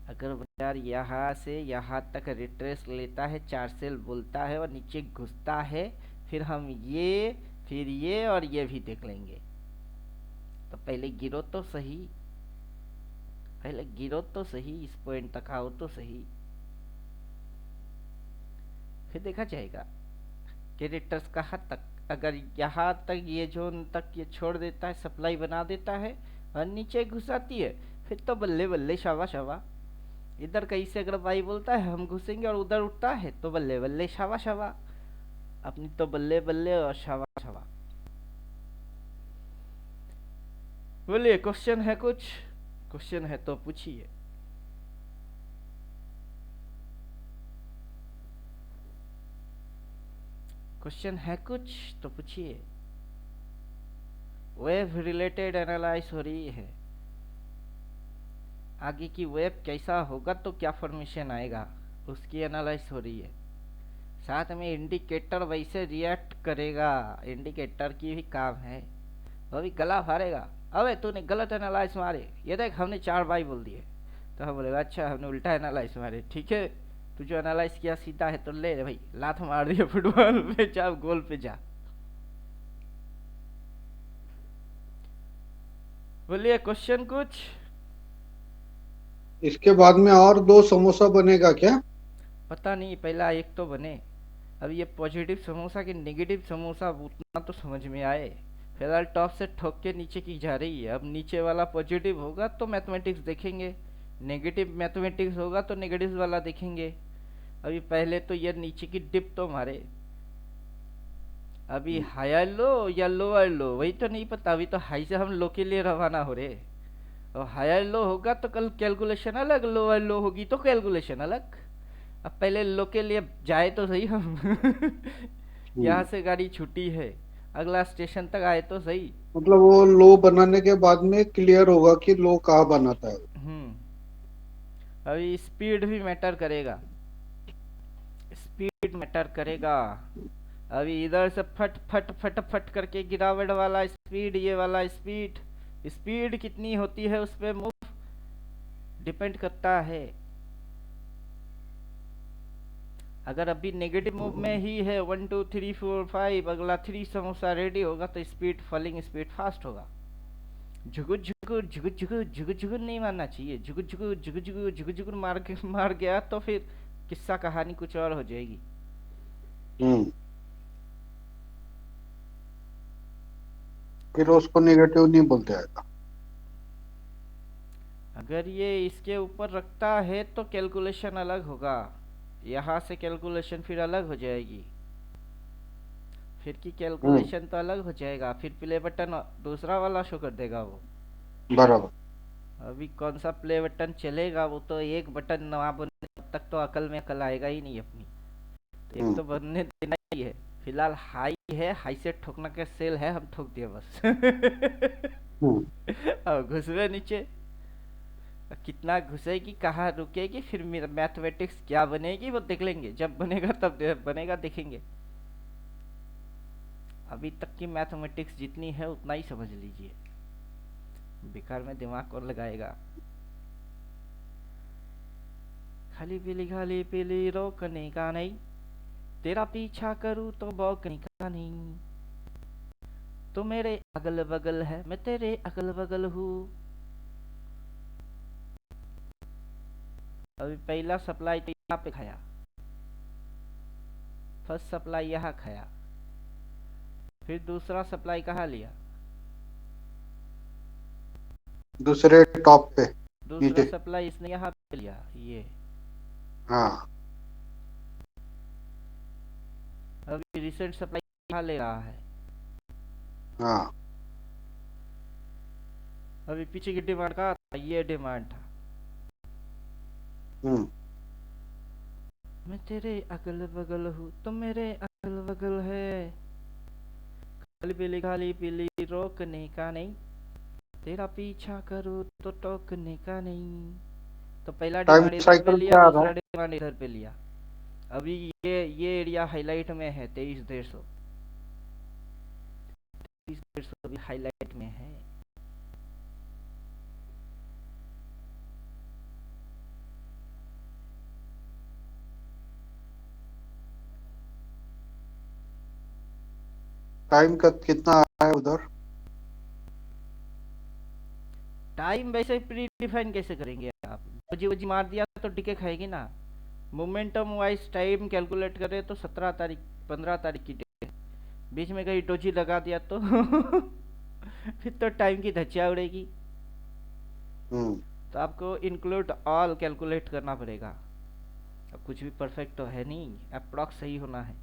अगर बाजार यहाँ से यहाँ तक रिट्रेस लेता है, 4 सेल बोलता है और नीचे घुसता है, फिर हम ये फिर ये और ये भी देख लेंगे। तो पहले गिरो तो सही, पहले गिरो तो सही, इस पॉइंट तक आओ तो सही, फिर देखा जाएगा कि रिट्रेस कहाँ तक। अगर यहाँ तक ये जोन तक ये छोड़ देता है, सप्लाई बना देता है और नीचे घुसाती है, फिर तो बल्ले बल्ले शाबा शाबा। इधर कहीं से अगर भाई बोलता है हम घुसेंगे और उधर उठता है तो बल्ले बल्ले शाबा शाबा, अपनी तो बल्ले बल्ले और शाबा शाबा। बोलिए क्वेश्चन है कुछ? क्वेश्चन है तो पूछिए। क्वेश्चन है कुछ तो पूछिए। वेब रिलेटेड एनालाइज हो रही है, आगे की वेब कैसा होगा तो क्या फॉर्मेशन आएगा उसकी एनालाइज हो रही है। साथ में इंडिकेटर वैसे रिएक्ट करेगा, इंडिकेटर की भी काम है, वो भी गला फाड़ेगा। अबे तूने गलत एनालाइज मारे, ये देख हमने 4 बाई बोल दिए, तो हम बोलेगा अच्छा हमने उल्टा एनालाइज मारे। ठीक है, तू जो एनालाइज किया सीधा है तो ले भाई, लात मार दिया फुटबॉल पे, जा गोल पे जा। बोलिए क्वेश्चन कुछ? इसके बाद में और 2 समोसा बनेगा क्या? पता नहीं, पहला एक तो बने। अब ये पॉजिटिव समोसा कि नेगेटिव समोसा उतना तो समझ में आए, फिलहाल टॉप से ठोक के नीचे की जा रही है। अब नीचे वाला पॉजिटिव होगा तो मैथमेटिक्स देखेंगे, नेगेटिव मैथमेटिक्स होगा तो नेगेटिव वाला देखेंगे। अभी पहले तो ये नीचे की डिप तो मारे, अभी हायर लो या लोअर लो वही तो नहीं पता। अभी तो हाई से हम लो के लिए रवाना हो रहे, और हायर लो होगा तो कल कैलकुलेशन अलग, लोअर लो होगी तो कैलकुलेशन अलग। अब पहले लो के लिए जाए तो सही हम यहाँ से गाड़ी छूटी है, अगला स्टेशन तक आए तो सही। मतलब वो लो बनाने के बाद में क्लियर होगा कि लो कहाँ बनाता है। अभी स्पीड भी मैटर करेगा, स्पीड मैटर करेगा। अभी इधर से फट फट फट फट करके गिरावट वाला स्पीड, ये वाला स्पीड, स्पीड कितनी होती है उस पर मूव डिपेंड करता है। अगर अभी नेगेटिव मूव में ही है 1 2 3 4 5, अगला 3 समोसा रेडी होगा तो स्पीड फॉलिंग स्पीड फास्ट होगा। झुगुर झुगुर झुगुर झुगुर झुगुर झुगुर नहीं मारना चाहिए। झुगुर झुगुर झुगुर झुगुर झुगुर झुगुर मार गया तो फिर किस्सा कहानी कुछ और हो जाएगी। फिर उसको नेगेटिव नहीं बोलते आएगा। अगर ये इसके ऊपर रखता है तो कैलकुलेशन अलग होगा, यहाँ से कैलकुलेशन फिर अलग हो जाएगी, फिर की कैलकुलेशन तो अलग हो जाएगा। फिर प्ले बटन दूसरा वाला शो कर देगा वो, बराबर। अभी कौन सा प्ले बटन चलेगा, वो तो एक बटन ना बने तब तक तो अकल में अकल आएगा ही नहीं अपनी, तो एक तो बनने देना ही है। फिलहाल हाई है, हाई से ठोकना के सेल है, हम ठोक दिए बस अब घुसवे नीचे, कितना घुसेगी कहाँ रुकेगी, फिर मैथमेटिक्स क्या बनेगी वो देख लेंगे, जब बनेगा तब बनेगा देखेंगे। अभी तक की मैथमेटिक्स जितनी है उतना ही समझ लीजिए, बेकार में दिमाग कौन लगाएगा। खाली पीली रोकने का नहीं, तेरा पीछा करूँ तो भौंकने का नहीं। तू मेरे अगल बगल है, मैं तेरे अगल बगल हूँ। अभी पहला सप्लाई तो यहाँ पे खाया, फर्स्ट सप्लाई यहाँ खाया, फिर दूसरा सप्लाई कहाँ लिया, दूसरे टॉप पे दूसरा सप्लाई इसने यहाँ पे लिया, ये हाँ। अभी रिसेंट सप्लाई यहाँ ले रहा है। हाँ। अभी पीछे की डिमांड कहाँ था, ये डिमांड था। मैं तेरे अगल बगल हूँ, तुम मेरे अगल बगल है। खाली पीली रोकने का नहीं, तेरा पीछा करूँ तो टोकने का नहीं। तो पहला डिमांड इधर पे लिया, दूसरा डिमांड इधर पे लिया। अभी ये एरिया हाईलाइट में है 23,150, 23,150 अभी हाईलाइट में है। टाइम का कितना है उधर? टाइम वैसे प्री डिफाइन कैसे करेंगे आप, बजी मार दिया तो टिके खाएगी ना। मोमेंटम वाइज टाइम कैलकुलेट करें तो 17 तारीख 15 तारीख की डेट, बीच में कहीं डोजी लगा दिया तो फिर तो टाइम की धज्जियां उड़ेगी। तो आपको इंक्लूड ऑल कैलकुलेट करना पड़ेगा। अब कुछ भी परफेक्ट तो है नहीं, अप्रॉक्स सही होना है।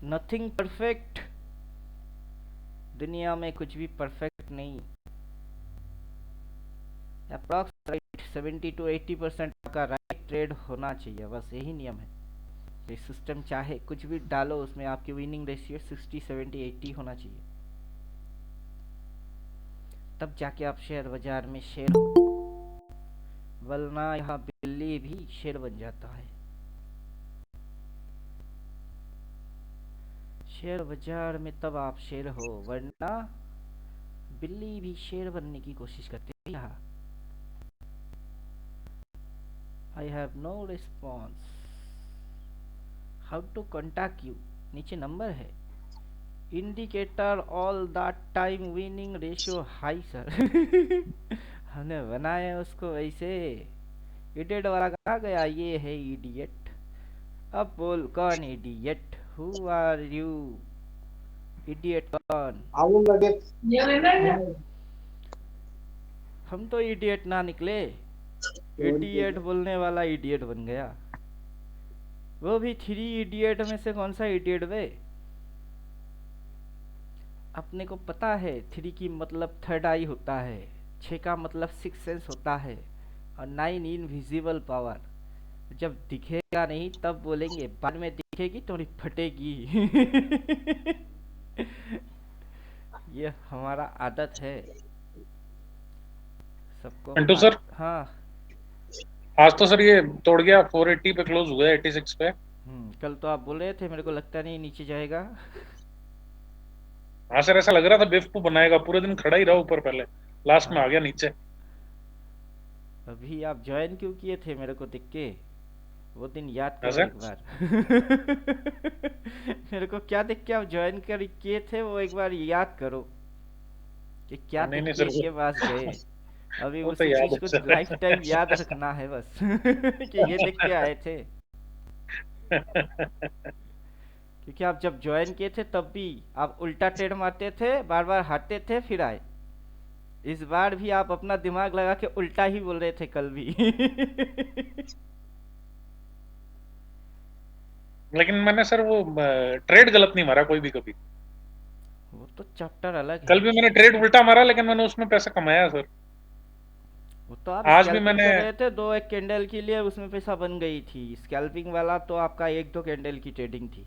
नथिंग परफेक्ट, दुनिया में कुछ भी परफेक्ट नहीं। अप्रॉक्स राइट 70 to 80% का राइट ट्रेड होना चाहिए, बस यही नियम है। ये सिस्टम चाहे कुछ भी डालो उसमें आपकी विनिंग रेशियो 60 70 80 होना चाहिए, तब जाके आप शेयर बाजार में शेयर हो, वरना यहाँ बिल्ली भी शेर बन जाता है। शेयर बाजार में तब आप शेर हो, वरना बिल्ली भी शेर बनने की कोशिश करती है। यहाँ I have no response. How to contact you? नीचे नंबर है, indicator all the time winning ratio high sir हमने बनाया उसको वैसे। इडियट वाला कहा गया, ये है इडियट। अब बोल कौन idiot, who are you idiot कौन? आलू लगे हम तो इडियट ना निकले, इडियट बोलने वाला इडियट बन गया। वो भी 3 इडियट में से कौन सा इडियट वे? अपने को पता है 3 की मतलब थर्ड आई होता है, 6 का मतलब 6 सेंस होता है, और 9 इनविजिबल पावर। जब दिखेगा नहीं तब बोलेंगे, बाद में दिखेगी थोड़ी फटेगी। ये हमारा आदत है सबको। पिंटू सर, हाँ। आज तो सर ये तोड़ गया, 480 पे क्लोज हुआ है 86 पे। कल तो आप बोल रहे थे, मेरे को लगता नहीं नीचे जाएगा। हाँ सर, ऐसा लग रहा था बेवकूफ बनाएगा, पूरे दिन खड़ा ही रहा ऊपर, पहले लास्ट में आ गया नीचे। अभी आप ज्वाइन क्यों किए थे मेरे को देख के? वो दिन याद करो ऐसे? एक बार। मेरे को क्या देख के आप ज्वाइन कर किए थे, वो एक बार याद करो कि क्या नहीं देख नहीं के सर, इसके पास गए। अभी वो तो उसी याद चीज है को सर। लाइफ टाइम याद रखना है बस। कि ये देख के आए थे। क्योंकि आप जब ज्वाइन किए थे तब भी आप उल्टा ट्रेड मारते थे, बार बार हारते थे, फिर आए। इस बार भी आप अपना दिमाग लगा के उल्टा ही बोल रहे थे कल भी। लेकिन मैंने सर वो ट्रेड गलत नहीं मारा कोई भी कभी। वो तो चैप्टर अलग है। कल भी मैंने ट्रेड उल्टा मारा, लेकिन मैंने उसमें पैसा कमाया सर। वो तो आप आज भी स्कैल्पिंग मैंने कर रहे थे, 2-1 कैंडल के लिए उसमें पैसा बन गई थी। स्कैल्पिंग वाला तो आपका 1-2 कैंडल की ट्रेडिंग थी।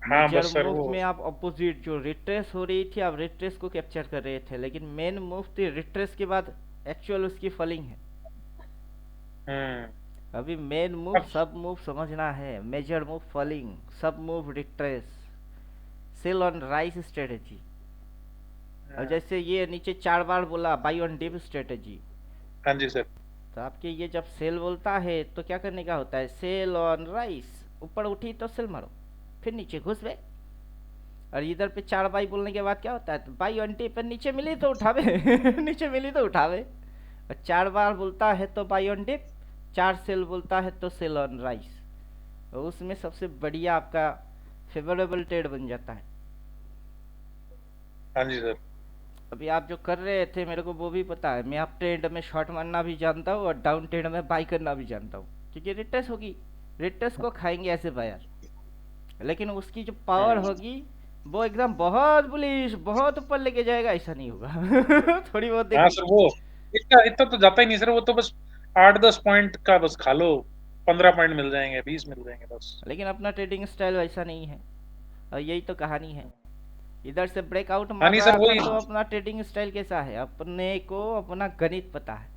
हाँ मेजर बस सर मूव वो में आप अपोजिट जो रिट्रेस हो रही थी, आप रिट्रेस को कैप्चर कर रहे थे, लेकिन मेन मूव थी रिट्रेस के बाद एक्चुअल उसकी फॉलिंग है। अभी मेन मूव सब मूव समझना है, मेजर मूव फॉलिंग, सब move retrace, sell on rise strategy. और जैसे ये नीचे 4 बार बोला बाई ऑन डिप स्ट्रेटेजी। हाँ जी सर। तो आपके ये जब सेल बोलता है तो क्या करने का होता है? सेल ऑन राइस, ऊपर उठी तो सेल मारो, फिर नीचे घुस गए। और इधर पे 4 बाई बोलने के बाद क्या होता है? तो बाई ऑन डिप, नीचे मिली तो उठावे। नीचे मिली तो उठावे। और 4 बार बोलता है तो बाई ऑन डिप, 4 सेल बोलता है तो सेल ऑन राइस। और उसमें सबसे बढ़िया आपका फेवरेबल ट्रेड बन जाता है। हाँ जी सर। अभी आप जो कर रहे थे मेरे को वो भी पता है। मैं आप ट्रेड में शॉर्ट मारना भी जानता हूँ और डाउन ट्रेड में बाई करना भी जानता हूँ, क्योंकि रिट्रेस होगी, रिट्रेस को खाएंगे ऐसे बायर। लेकिन उसकी जो पावर होगी वो एकदम बहुत बुलिश, बहुत ऊपर लेके जाएगा, ऐसा नहीं होगा। थोड़ी बहुत हाँ देखिए। सर, वो इतना तो जाता ही नहीं सर, वो तो बस 8-10 पॉइंट का बस खा लो, 15 पॉइंट मिल जाएंगे, 20 मिल जाएंगे बस। लेकिन अपना ट्रेडिंग स्टाइल वैसा नहीं है, और यही तो कहानी है। इधर से ब्रेकआउट हाँ मार नहीं रहा सर, था वही तो अपना ट्रेडिंग स्टाइल कैसा है? अपने को अपना गणित पता है।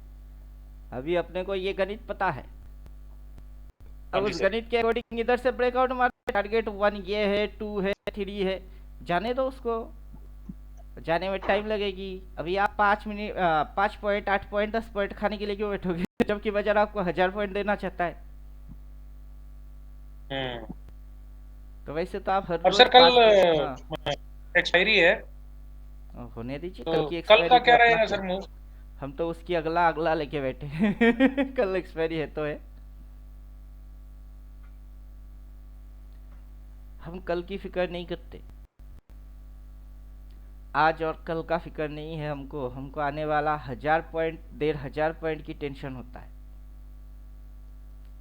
अभी अपने को ये गणित पता है, अब उस गणित के अकॉर्डिंग इधर से ब्रेकआउट मार, टारगेट 1 ये है, 2 है, 3 है, जाने दो उसको, जाने में टाइम लगेगी। अभी आप 5 मिनट 5 पॉइंट 8 पॉइंट 10 पॉइंट खाने के लिए क्यों बैठोगे? जबकि बाजार आपको 1000 पॉइंट देना चाहता है। तो वैसे तो आप हर अब रोज सर कल 5 एक्सपायरी है, होने दीजिए। तो कल की कल एक्सपायरी का पे क्या अपना रहेगा क्या? Sir move? हम तो उसकी अगला लेके बैठे हैं। कल एक्सपायरी है तो है। हम कल की फिक्र नहीं करते, आज और कल का फिक्र नहीं है हमको। हमको आने वाला 1000 पॉइंट 1500 पॉइंट की टेंशन होता है।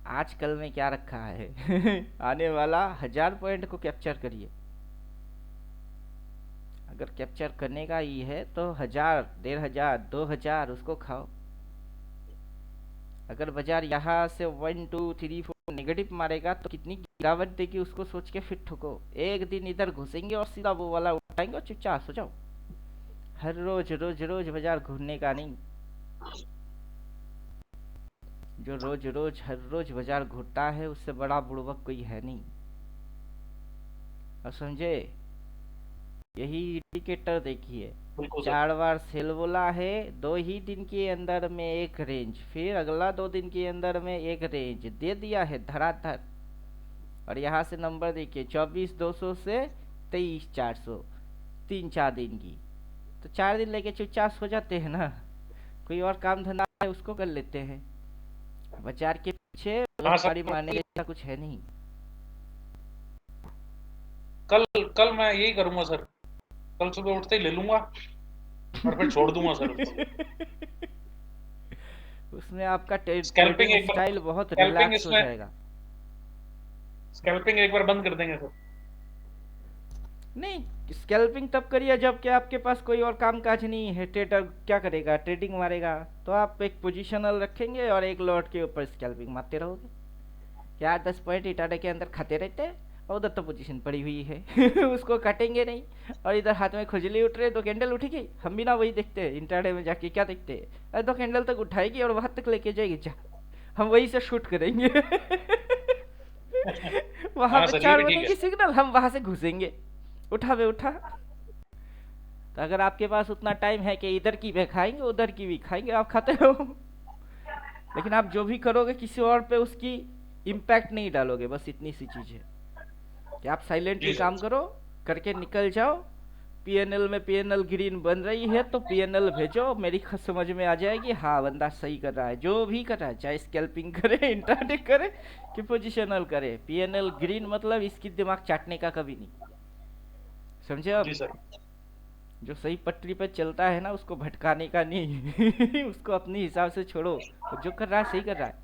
आज कल में क्या रखा है? आने वाला 1000 पॉइंट को कैप्चर करिए। अगर कैप्चर करने का ही है तो 1000 1500 2000 उसको खाओ। अगर बाजार यहाँ से 1 2 3 4 नेगेटिव मारेगा तो कितनी गिरावट देगी उसको सोच के फिर ठोको। एक दिन इधर घुसेंगे और सीधा वो वाला उठाएंगे और चुपचाप हो जाओ। हर रोज रोज रोज बाजार घूमने का नहीं। जो रोज रोज हर रोज बाजार घूमता है उससे बड़ा बुड़बक कोई है नहीं। और समझे, यही इंडिकेटर देखिए, 4 बार सेल बोला है, 2 ही दिन के अंदर में एक रेंज, फिर अगला 2 दिन के अंदर में एक रेंज दे दिया है धड़ाधड़। और यहाँ से नंबर देखिए 24,200 से 23,400, 3-4 दिन की। तो 4 दिन लेके चुपचाप हो जाते हैं ना। कोई और काम धंधा है उसको कर लेते हैं। बाजार के पीछे गाड़ी मारने जैसा कुछ है नहीं। कल कल मैं यही करूंगा सर, कल सुबह उठते ही ले लूंगा और फिर छोड़ दूंगा सर उसको। उसमें आपका स्कैल्पिंग ट्रेडिंग एक बार, स्टाइल बहुत स्कैल्पिंग रिलैक्स हो इसमें, जाएगा। स्कैल्पिंग एक बार बंद कर देंगे सर। नहीं, स्कैल्पिंग तब करिए जब कि आपके पास कोई और काम काज नहीं है। ट्रेडर क्या करेगा, ट्रेडिंग मारेगा, तो आप एक पोजिशनल रखेंगे और एक लॉट के ऊपर स्कैल्पिंग मारते रहोगे। क्या 10 पॉइंट इटाडे के अंदर खाते रहते हैं और उधर तो पोजीशन पड़ी हुई है उसको काटेंगे नहीं, और इधर हाथ में खुजली उठ रही है, 2 कैंडल उठेगी, हम भी ना वही देखते हैं इंटरडे में जाके। क्या देखते हैं, अरे 2 कैंडल तक उठाएगी और वहां तक लेके जाएगी, जा हम वही से शूट करेंगे वहां हाँ पे सर, ये 4 भी ठीक बनेगी है। सिग्नल, हम वहां से घुसेंगे, उठा बे उठा। तो अगर आपके पास उतना टाइम है कि इधर की भी खाएंगे उधर की भी खाएंगे, आप खाते हो लेकिन आप जो भी करोगे किसी और पे उसकी इम्पैक्ट नहीं डालोगे। बस इतनी सी चीज है कि आप साइलेंटली जी सर। काम करो, करके निकल जाओ। पीएनएल में पीएनएल ग्रीन बन रही है तो पीएनएल भेजो, मेरी समझ में आ जाएगी हाँ बंदा सही कर रहा है, जो भी कर रहा है, चाहे स्कैल्पिंग करे, इंट्राडे करे कि पोजिशनल करे, पीएनएल ग्रीन मतलब इसकी दिमाग चाटने का कभी नहीं, समझे जी अब। सर। जो सही पटरी पे चलता है ना उसको भटकाने का नहीं उसको अपने हिसाब से छोड़ो, वो जो कर रहा है सही कर रहा है।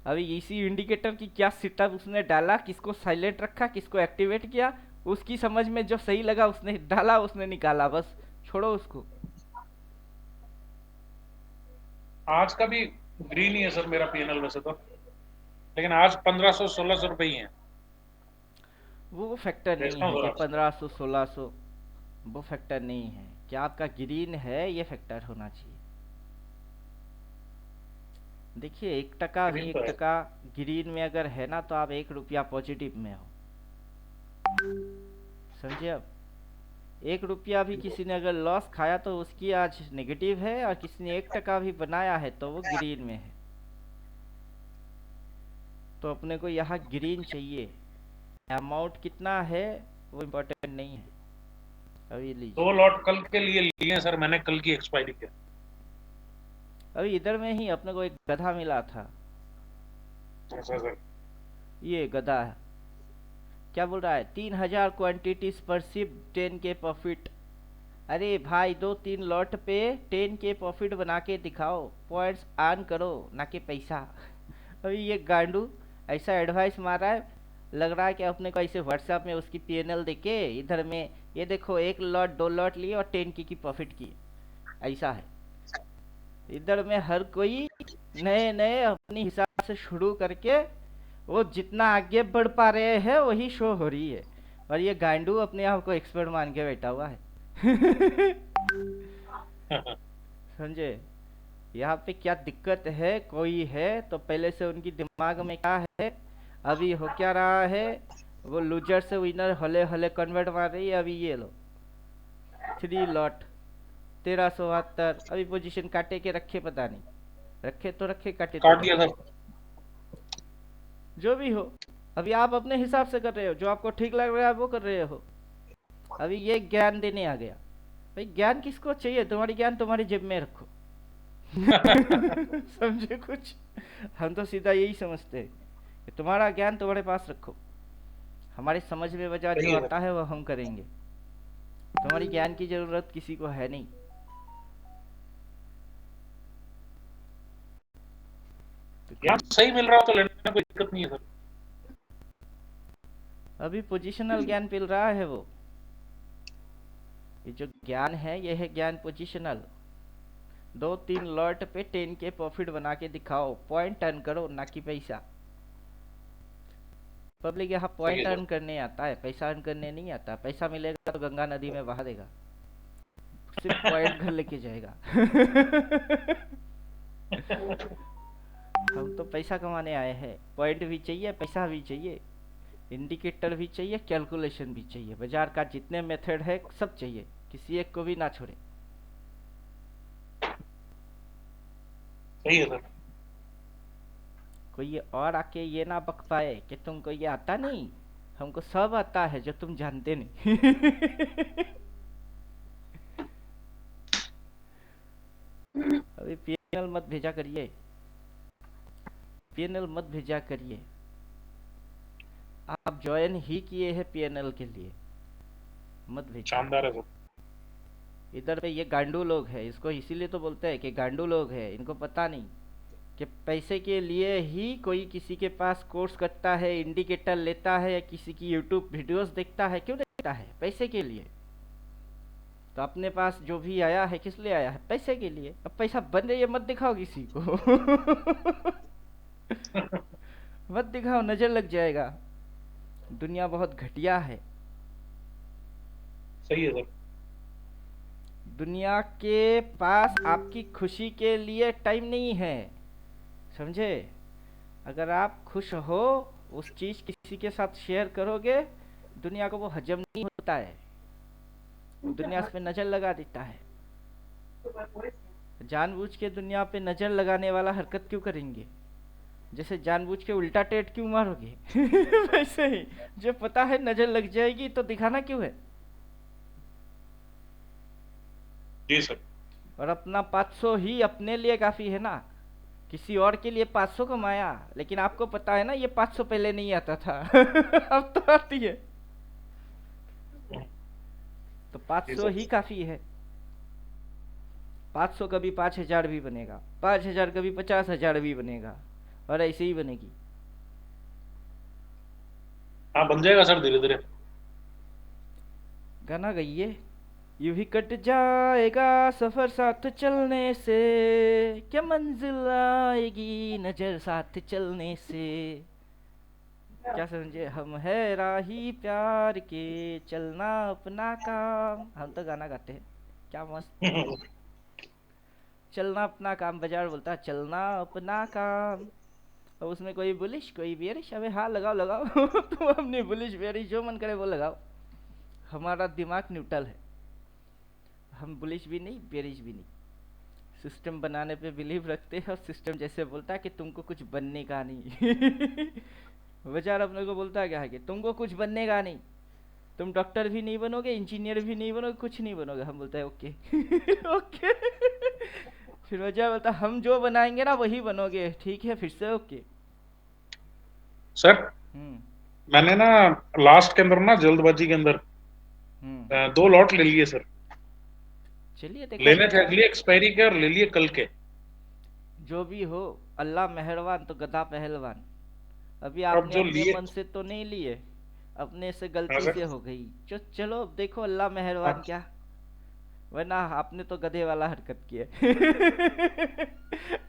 अभी इसी इंडिकेटर की क्या सेटअप उसने डाला, किसको साइलेंट रखा, किसको एक्टिवेट किया, उसकी समझ में जो सही लगा उसने डाला, उसने निकाला, बस छोड़ो उसको। आज का भी ग्रीन ही है सर मेरा पीएनएल वैसे तो, लेकिन आज 1500-1600 रुपए ही है। वो फैक्टर नहीं देखता हूँ है सर कि आज। 1500 1600, वो फैक्टर नहीं है। क्या आपका ग्रीन है ये फैक्टर होना चाहिए। देखिए 1% भी ग्रीन तो है। 1% ग्रीन में अगर है ना तो आप 1 रुपया पॉजिटिव में हो, समझे अब। 1 रुपया भी किसी ने अगर लॉस खाया तो उसकी आज नेगेटिव है, और किसी ने 1% भी बनाया है तो वो ग्रीन में है। तो अपने को यहाँ ग्रीन चाहिए, अमाउंट कितना है वो इम्पोर्टेंट नहीं है। अभी लीजिए, 2 लॉट कल के लिए लिए सर मैंने, कल की एक्सपायरी के। अभी इधर में ही अपने को एक गधा मिला था, अच्छा सर। ये गधा है, क्या बोल रहा है 3000 क्वांटिटीज पर शिप 10 के प्रॉफिट। अरे भाई 2-3 लॉट पे 10 के प्रॉफिट बना के दिखाओ, पॉइंट्स अर्न करो, ना कि पैसा। अभी ये गांडू ऐसा एडवाइस मार रहा है, लग रहा है कि अपने को ऐसे व्हाट्सएप में उसकी पीएनएल देके इधर में ये देखो 1 लॉट 2 लॉट लिए और 10 की प्रॉफिट की, ऐसा है। इधर में हर कोई नए नए अपने हिसाब से शुरू करके वो जितना आगे बढ़ पा रहे हैं वही शो हो रही है, और ये गांडू अपने आप को एक्सपर्ट मान के बैठा हुआ है समझे। यहाँ पे क्या दिक्कत है, कोई है तो पहले से उनकी दिमाग में क्या है, अभी हो क्या रहा है, वो लूजर से विनर हले हले कन्वर्ट मार रही है। अभी ये लो 3 लॉट 1372, अभी पोजीशन काटे के रखे, पता नहीं रखे तो रखे, काटे तो काट दिया रखे। सर। जो भी हो, अभी आप अपने हिसाब से कर रहे हो, जो आपको ठीक लग रहा है वो कर रहे हो। अभी ये ज्ञान देने आ गया, भाई ज्ञान किसको चाहिए, तुम्हारी ज्ञान तुम्हारी जेब में रखो समझे कुछ। हम तो सीधा यही समझते हैं कि तुम्हारा ज्ञान तुम्हारे पास रखो, हमारी समझ में वजह सही जो है आता है वो हम करेंगे, तुम्हारी ज्ञान की जरूरत किसी को है नहीं। तो यहाँ सही मिल रहा हो तो लेने में कोई दिक्कत नहीं है सर। अभी पोजिशनल ज्ञान मिल रहा है वो, ये जो ज्ञान है ये है ज्ञान पोजिशनल। 2-3 लॉट पे 10 के प्रॉफिट बना के दिखाओ, पॉइंट अर्न करो, ना कि पैसा। पब्लिक यहाँ सही पॉइंट है अर्न करने आता है, पैसा अर्न करने नहीं आता। पैसा मिलेगा तो गंगा नदी में बहा देगा, सिर्फ पॉइंट घर लेके जाएगा हम तो पैसा कमाने आए हैं, पॉइंट भी चाहिए, पैसा भी चाहिए, इंडिकेटर भी चाहिए, कैलकुलेशन भी चाहिए, बाजार का जितने मेथड है सब चाहिए, किसी एक को भी ना छोड़े। सही है सर। कोई और आके ये ना बक पाए कि तुमको ये आता नहीं, हमको सब आता है जो तुम जानते नहीं अभी पीएनएल मत भेजा करिए, पीएनएल मत भेजा करिए। आप ज्वाइन ही किए हैं पीएनएल के लिए, मत भेजिए। शानदार है सर। इधर पे ये गांडू लोग हैं, इसको इसीलिए तो बोलते हैं कि गांडू लोग हैं। इनको पता नहीं कि पैसे के लिए ही कोई किसी के पास कोर्स करता है, इंडिकेटर लेता है, या किसी की यूट्यूब वीडियोस देखता है। क्यों देखता है? पैसे के लिए। तो अपने पास जो भी आया है किस लिए आया है? पैसे के लिए। अब पैसा बन रही है, मत दिखाओ किसी को। मत दिखाओ, नजर लग जाएगा। दुनिया बहुत घटिया है। सही है सर। दुनिया के पास आपकी खुशी के लिए टाइम नहीं है, समझे? अगर आप खुश हो, उस चीज किसी के साथ शेयर करोगे, दुनिया को वो हजम नहीं होता है, दुनिया उस पे नजर लगा देता है। जानबूझ के दुनिया पे नजर लगाने वाला हरकत क्यों करेंगे? जैसे जानबूझ के उल्टा टेट क्यों मारोगे? वैसे ही जो पता है नजर लग जाएगी तो दिखाना क्यों है? जी सर। और अपना 500 ही अपने लिए काफी है ना। किसी और के लिए 500 कमाया, लेकिन आपको पता है ना ये 500 पहले नहीं आता था। अब तो आती है। तो 500 ही काफी है। 500 कभी 5000 भी बनेगा, 5000 कभी 50,000 भी बनेगा, और ऐसे ही बनेगी। हाँ बन जाएगा सर धीरे धीरे। गाना गाइए। यूं ही कट जाएगा सफर साथ चलने से, क्या मंजिल आएगी नजर साथ चलने से। क्या समझे? हम है राही प्यार के, चलना अपना काम। हम तो गाना गाते हैं, क्या मस्त। चलना अपना काम, बाजार बोलता है चलना अपना काम। और उसमें कोई बुलिश कोई बेरिश, अबे हाँ लगाओ लगाओ। तुम अपनी बुलिश बेरिश जो मन करे वो लगाओ। हमारा दिमाग न्यूट्रल है, हम बुलिश भी नहीं बेरिश भी नहीं। सिस्टम बनाने पे बिलीव रखते हैं, और सिस्टम जैसे बोलता है कि तुमको कुछ बनने का नहीं। बाजार अपने को बोलता है क्या है कि तुमको कुछ बनने का नहीं, तुम डॉक्टर भी नहीं बनोगे, इंजीनियर भी नहीं बनोगे, कुछ नहीं बनोगे। हम बोलते हैं ओके। ओके। फिर बाजार बोलता है हम जो बनाएंगे ना वही बनोगे। ठीक है, फिर से ओके। सर मैंने ना लास्ट के अंदर ना जल्दबाजी के अंदर 2 लॉट ले लिए सर। चलिए देखो, लेने थे अगली एक्सपायरी के और ले लिए कल के। जो भी हो, अल्लाह मेहरबान तो गधा पहलवान। अभी अब आपने जो अपने लिए मन से तो नहीं लिए, अपने से हाँ गलती सर। से हो गई। चलो अब देखो अल्लाह मेहरबान हाँ, क्या, वरना आपने तो गधे वाला हरकत किया।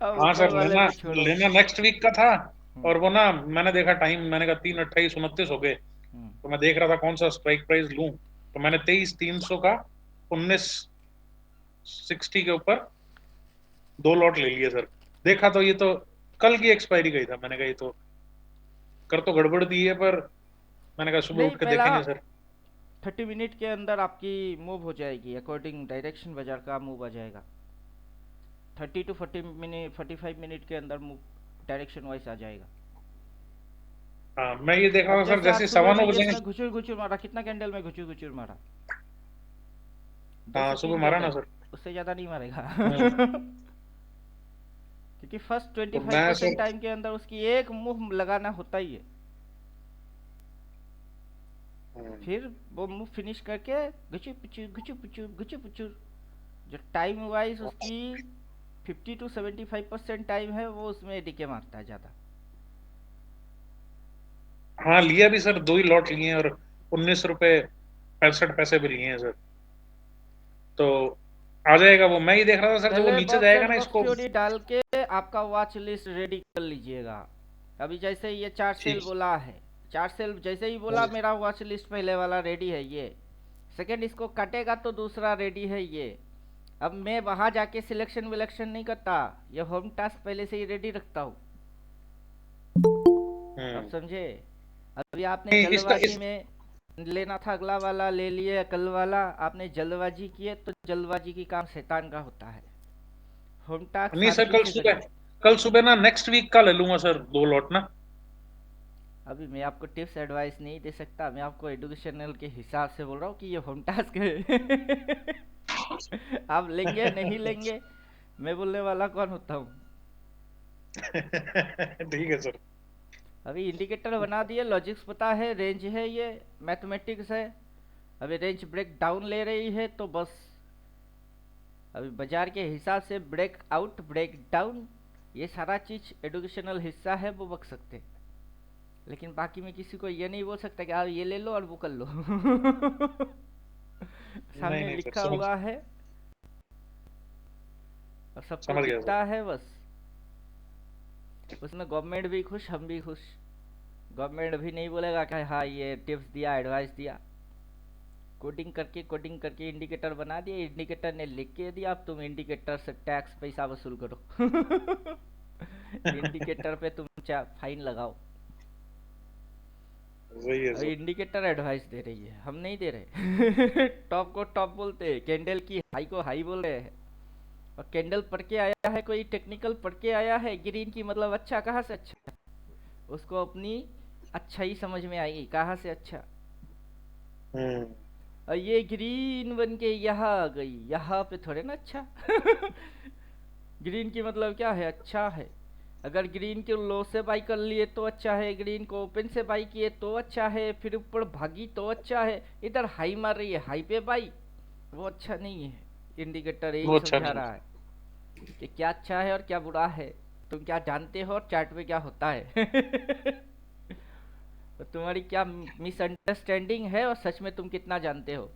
अब हाँ ऊपर सर वाले लेना को छोड़ो। लेना नेक्स्ट वीक का था। हम्म, और वो ना मैंने देखा टाइम, मैंने कहा 3, 28, 29 हो गए। हम्म, तो मैं देख रहा था कौन सा स्ट्राइक प्राइस लूं। तो मैंने 23,300 का 1960 के ऊपर 2 लॉट ले लिए सर। देखा तो ये तो कल की एक्सपायरी गई था। मैंने कहा ये तो कर तो गड़बड़ दी है, पर मैंने कहा सुबह नहीं उठ के पहला देखेंगे सर। 30 मिनट के अंदर आपकी मूव हो जाएगी, अकॉर्डिंग डायरेक्शन बाजार का मूव आ जाएगा। 30 to 40 मिनट 45 मिनट के अंदर मूव डायरेक्शन वाइज आ जाएगा। हाँ मैं ये देख रहा अब था सर जैसे आज जैसे सुबह 9:15 में ये बजेंगे। इसमें घुचुर घुचुर मारा, कितना कैंडल में घुचुर घुचुर मारा? दो हाँ से सुबह तीन मारा ना कैंडल, सर। उससे ज्यादा नहीं मारेगा। हम्म। क्योंकि फर्स्ट तो 25% सर टाइम के अंदर उसकी एक मूव लगाना होता ही है। फिर वो मूव फिनिश करके घुचुर पुचुर घुचुर पुचुर घुचुर पुचुर, जो टाइम वाइज उसकी 50 to 75% टाइम है, वो उसमें डीके मारता है ज्यादा। हाँ लिया भी सर, 2 ही लॉट लिए हैं और 19 रुपए 65 पैसे भी लिए हैं सर। तो आ जाएगा वो। मैं ही देख रहा था सर, जो वो पहले नीचे बॉक्स जाएगा एंड ना बॉक्स इसको। थ्योरी डाल के आपका वॉच लिस्ट रेडी कर लीजिएगा। अभी जैसे ये 4 सेल ठीक। बोला है, 4 सेल जैसे ही बोला मेरा वॉच लिस्ट पहले वाला रेडी है ये। सेकंड इसको काटेगा तो दूसरा रेडी है ये। अब मैं वहां जाके सिलेक्शन विलेक्शन नहीं करता, ये होम टास्क पहले से ही रेडी रखता हूँ। अब समझे? अभी आपने नहीं, इसका जल्दबाजी इस में लेना था, अगला वाला ले लिए, कल वाला आपने जल्दबाजी किए, तो जल्दबाजी की काम शैतान का होता है। होम टास्क नहीं सर, सादगी से करिए। कल सुबह ना नेक्स्ट वीक का ले लूंगा सर 2 लॉट ना। अभी मैं आपको टिप्स एडवाइस नहीं दे सकता, मैं आपको एजुकेशनल के हिसाब से बोल रहा हूँ कि ये होम टास्क है। आप लेंगे नहीं लेंगे, मैं बोलने वाला कौन होता हूँ? ठीक है सर। अभी इंडिकेटर बना दिए, लॉजिक्स पता है, रेंज है, ये मैथमेटिक्स है। अभी रेंज ब्रेक डाउन ले रही है तो बस अभी बाजार के हिसाब से ब्रेक आउट ब्रेक डाउन ये सारा चीज एडुकेशनल हिस्सा है, वो बक सकते हैं। लेकिन बाकी में किसी को ये नहीं बोल सकता कि आप ये ले लो और वो कर लो। सामने नहीं सर, लिखा समझ हुआ है और सबको समझ गया दिखता है बस। उसमें गवर्नमेंट भी खुश, हम भी खुश। गवर्नमेंट भी नहीं बोलेगा कि हाँ ये टिप्स दिया, एडवाइस दिया। कोडिंग करके इंडिकेटर बना दिया, इंडिकेटर ने लिख के दिया, अब तुम इंडिकेटर से टैक्स पैसा वसूल करो। इंडिकेटर पे तुम फाइन लगाओ। वही है और सर। इंडिकेटर एडवाइस दे रही है, हम नहीं दे रहे। टॉप को टॉप बोलते हैं, कैंडल की हाई को हाई बोल रहे हैं। और कैंडल पढ़ के आया है, कोई टेक्निकल पढ़ के आया है, ग्रीन की मतलब अच्छा, कहाँ से अच्छा? उसको अपनी अच्छा ही समझ में आएगी, कहाँ से अच्छा। और ये ग्रीन बन के यहाँ आ गई, यहाँ पे थोड़े ना अच्छा। ग्रीन की मतलब क्या है? अच्छा है। अगर ग्रीन के लो से बाई कर लिए तो अच्छा है, ग्रीन को ओपन से बाई किए तो अच्छा है, फिर ऊपर भागी तो अच्छा है। इधर हाई मार रही है, हाई पे बाई, वो अच्छा नहीं है। इंडिकेटर वो यही अच्छा समझा नहीं रहा है कि क्या अच्छा है और क्या बुरा है, तुम क्या जानते हो और चार्ट पे क्या होता है। तो तुम्हारी क्या मिसअंडरस्टैंडिंग है और सच में तुम कितना जानते हो।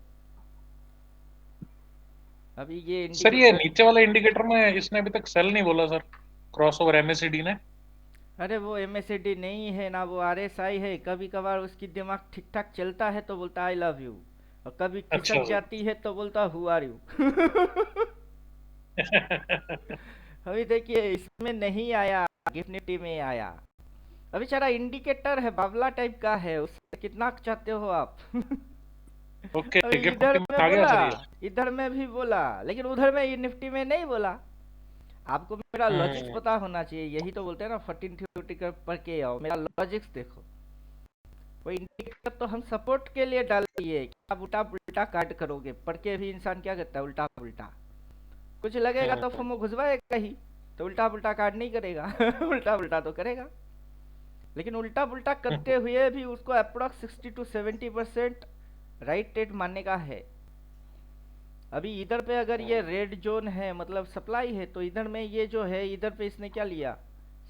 अभी ये सर ये इंडिकेटर, नीचे वाला इंडिकेटर में इसने अभी तक सेल नहीं बोला सर, क्रॉसओवर एमएससीडी ने। अरे वो एमएसडी नहीं है ना, वो आरएसआई है। कभी कभार उसकी दिमाग ठीक ठाक चलता है तो बोलता आई लव यू, और कभी अच्छा खिसक सर। जाती है तो बोलता हु आर यू। अभी देखिए इसमें नहीं आया, गिफ्ट निफ्टी में आया। अभी सारा इंडिकेटर है, बावला टाइप का है, उससे कितना चाहते हो आप। ओके, अभी गिफ्ट इधर निफ्टी में में आ गया बोला, सर ये। इधर में भी बोला, लेकिन उधर में ये निफ्टी में नहीं बोला। आपको मेरा लॉजिक्स हम्म। पता होना चाहिए, यही तो बोलते हैं ना 14 थ्योरेटिकल पढ़ के आओ, मेरा लॉजिक्स देखो। वो इंडिकेटर तो हम सपोर्ट के लिए डाल दिए कि आप उल्टा पुल्टा काट करोगे, पढ़ के भी इंसान क्या करता है उल्टा पुल्टा। कुछ लगेगा तो फमो घुसवाएगा ही, तो उल्टा पुल्टा काट नहीं करेगा। उल्टा पुल्टा तो करेगा, लेकिन उल्टा पुल्टा करते हुए भी उसको अप्रोक्स 60 to 70% राइट रेट मानने का है। अभी इधर पे अगर ये रेड जोन है मतलब सप्लाई है, तो इधर में ये जो है इधर पे इसने क्या लिया?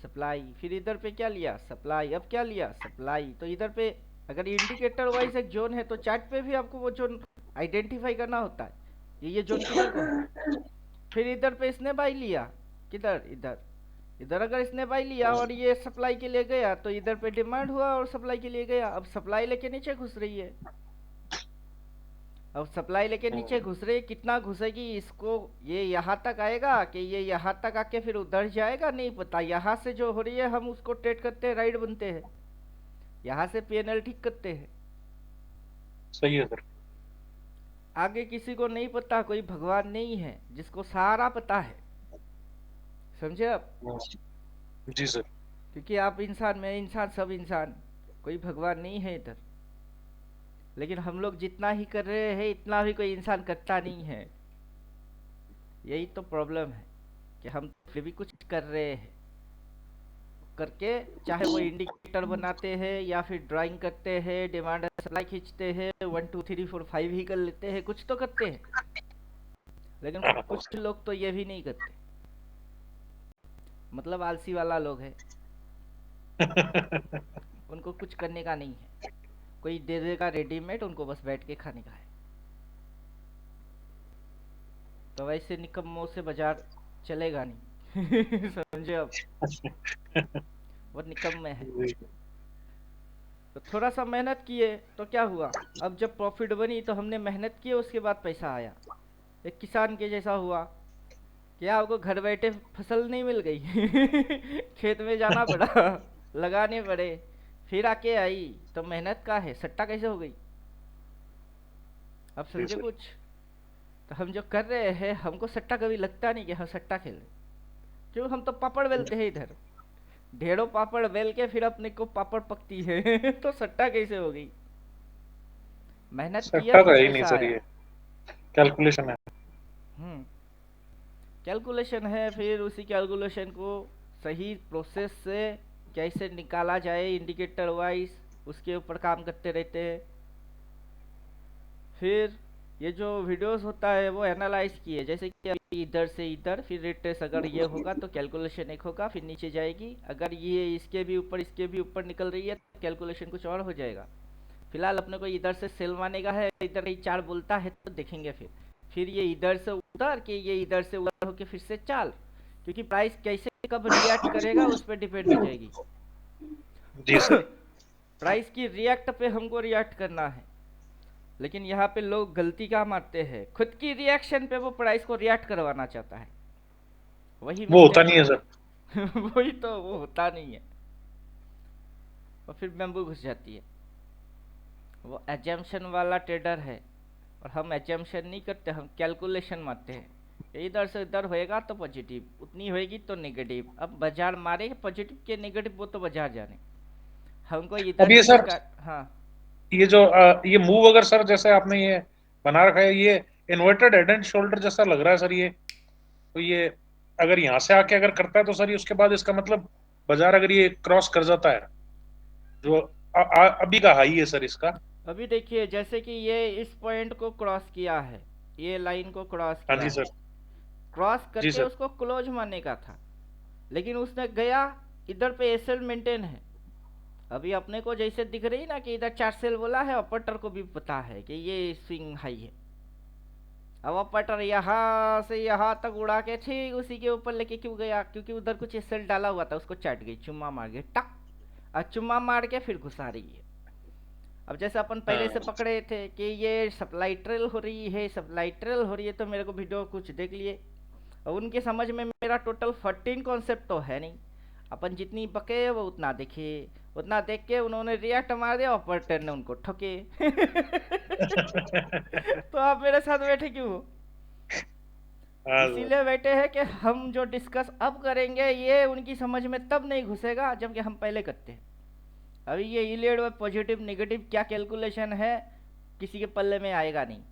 सप्लाई। फिर इधर पे क्या लिया? सप्लाई। अब क्या लिया? सप्लाई। तो इधर पे अगर इंडिकेटर वाइज एक जोन है तो चार्ट पे भी आपको वो जोन आइडेंटिफाई करना होता है, ये जोन किधर को है। फिर इधर पे इसने बाई लिया, किधर? इधर। इधर अगर इसने बाई लिया और ये सप्लाई के लिए गया तो इधर पे डिमांड हुआ और सप्लाई के लिए गया। अब सप्लाई लेके नीचे घुस रही है, अब सप्लाई लेके नीचे घुस रही है, कितना घुसेगी इसको, ये यहाँ तक आएगा कि ये यहाँ तक आके फिर उधर जाएगा, नहीं पता। यहाँ से जो हो रही है हम उसको ट्रेड करते हैं, राइट बनते हैं, यहाँ से पीएनएल ठीक करते हैं। सही है सर। आगे किसी को नहीं पता, कोई भगवान नहीं है जिसको सारा पता है, समझे आप? जी सर। क्योंकि आप इंसान, मैं इंसान, सब इंसान, कोई भगवान नहीं है इधर। लेकिन हम लोग जितना ही कर रहे हैं इतना भी कोई इंसान करता नहीं है। यही तो प्रॉब्लम है कि हम फिर भी कुछ कर रहे हैं, करके चाहे वो इंडिकेटर बनाते हैं या फिर ड्राइंग करते हैं, डिमांड सप्लाई खींचते हैं, 1 2 3 4 5 ही कर लेते हैं, कुछ तो करते हैं। लेकिन कुछ लोग तो ये भी नहीं करते, मतलब आलसी वाला लोग है, उनको कुछ करने का नहीं है, कोई दे देगा रेडीमेड, उनको बस बैठ के खाने का है। तो वैसे निकम्मों से बाजार चलेगा नहीं। समझे आप? वो निकम्मे है। तो थोड़ा सा मेहनत किए तो क्या हुआ, अब जब प्रॉफिट बनी तो हमने मेहनत की, उसके बाद पैसा आया। एक किसान के जैसा हुआ, क्या आपको घर बैठे फसल नहीं मिल गई? खेत में जाना पड़ा, लगाने पड़े, फिर आके आई, तो मेहनत का है, सट्टा कैसे हो गई? अब समझे कुछ? तो हम जो कर रहे हैं हमको सट्टा कभी लगता नहीं कि हम सट्टा खेल रहे, क्यों? हम तो पापड़ बेलते हैं इधर, ढेरों पापड़ बेल के फिर अपने को पापड़ पकती है। तो सट्टा कैसे हो गई? मेहनत किया सट्टा तो फिर है ही नहीं पैसा सर, आया। ये कैलकुलेशन है। कैलकुलेशन है, फिर उसी कैलकुलेशन को सही प्रोसेस से कैसे निकाला जाए इंडिकेटर वाइज, उसके ऊपर काम करते रहते हैं। फिर ये जो वीडियोस होता है वो एनालाइज किए, जैसे कि अभी इधर से इधर, फिर रिट्रेस अगर ये होगा तो कैलकुलेशन एक होगा, फिर नीचे जाएगी, अगर ये इसके भी ऊपर निकल रही है तो कैलकुलेशन कुछ और हो जाएगा। फिलहाल अपने को इधर से सेल मारने का है, इधर ही चार बोलता है तो देखेंगे। फिर ये इधर से उधर के ये इधर से उधर होके फिर से चाल, क्योंकि प्राइस कैसे कब रिएक्ट करेगा उस पर डिपेंड हो जाएगी। जी सर। प्राइस की रिएक्ट पे हमको रिएक्ट करना है, लेकिन यहाँ पे लोग गलती क्या मारते हैं, खुद की रिएक्शन पे वो प्राइस को रिएक्ट करवाना चाहता है, वही वो होता mistake नहीं है होता सर। वही तो, वो होता नहीं है, और फिर बैम्बू घुस जाती है। वो एजम्पशन वाला ट्रेडर है, और हम एजम्पशन नहीं करते, हम कैलकुलेशन मारते हैं। इधर से इधर होएगा तो पॉजिटिव, उतनी होएगी तो नेगेटिव। अब बाजार मारे पॉजिटिव के नेगेटिव, वो तो बाजार जाने, हमको अब इधर ये से सर, हाँ ये जो ये मूव अगर सर जैसे आपने ये बना रखा है, ये इन्वर्टेड हेड एंड शोल्डर जैसा लग रहा है सर ये, तो ये अगर यहाँ से आके अगर करता है तो सर ये उसके बाद इसका मतलब बाजार अगर ये क्रॉस कर जाता है जो अभी का हाई है सर इसका। अभी देखिए जैसे कि ये इस पॉइंट को क्रॉस किया है, ये लाइन को क्रॉस हाँ किया जी है, सर। क्रॉस जी करके सर। उसको क्लोज मारने का था, लेकिन उसने गया इधर पे एसएल मेंटेन है। अभी अपने को जैसे दिख रही ना कि इधर 4 सेल बोला है, ऑपरेटर को भी पता है कि ये स्विंग हाई है। अब ऑपरेटर यहाँ से यहाँ तक उड़ा के ठीक उसी के ऊपर लेके क्यों गया, क्योंकि उधर कुछ एसएल डाला हुआ था, उसको चाट गई, चुम्मा मार गई टक, और चुम्मा मार के फिर घुसा रही है। अब जैसे अपन पहले से पकड़े थे कि ये सप्लाई ट्रेल हो रही है, सप्लाई ट्रेल हो रही है, तो मेरे को वीडियो कुछ देख लिए, और उनके समझ में मेरा टोटल 14 कॉन्सेप्ट तो है नहीं, अपन जितनी बके वो उतना देखे, उतना देख के उन्होंने रिएक्ट मार दिया, ऑपरेटर ने उनको ठोके। तो आप मेरे साथ बैठे क्यों हो? इसीलिए बैठे हैं कि हम जो डिस्कस अब करेंगे ये उनकी समझ में तब नहीं घुसेगा जबकि हम पहले करते हैं। अभी ये इलेड और पॉजिटिव नेगेटिव क्या कैलकुलेशन है किसी के पल्ले में आएगा नहीं।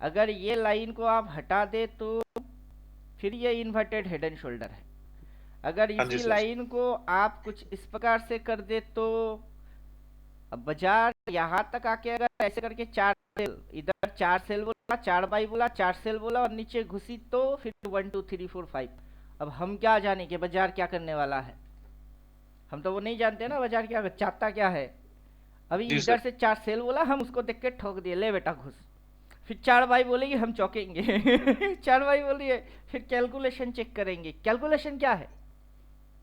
अगर ये लाइन को आप हटा दे तो फिर ये इन्वर्टेड हेड एंड शोल्डर है। अगर इसी लाइन को आप कुछ इस प्रकार से कर दे तो अब बाजार यहाँ तक आके अगर ऐसे करके 4 सेल, इधर 4 सेल बोला, 4 बाई बोला, 4 सेल बोला और नीचे घुसी तो फिर 1 2 3 4 5। अब हम क्या जाने कि बाजार क्या करने वाला है, हम तो वो नहीं जानते ना बाजार क्या चाहता क्या है। अभी इधर से 4 सेल बोला, हम उसको देख के ठोक दिए, ले बेटा घुस। फिर 4 बाई बोलेगी, हम चौंकेंगे। 4 बाई बोलिए, फिर कैलकुलेशन चेक करेंगे, कैलकुलेशन क्या है,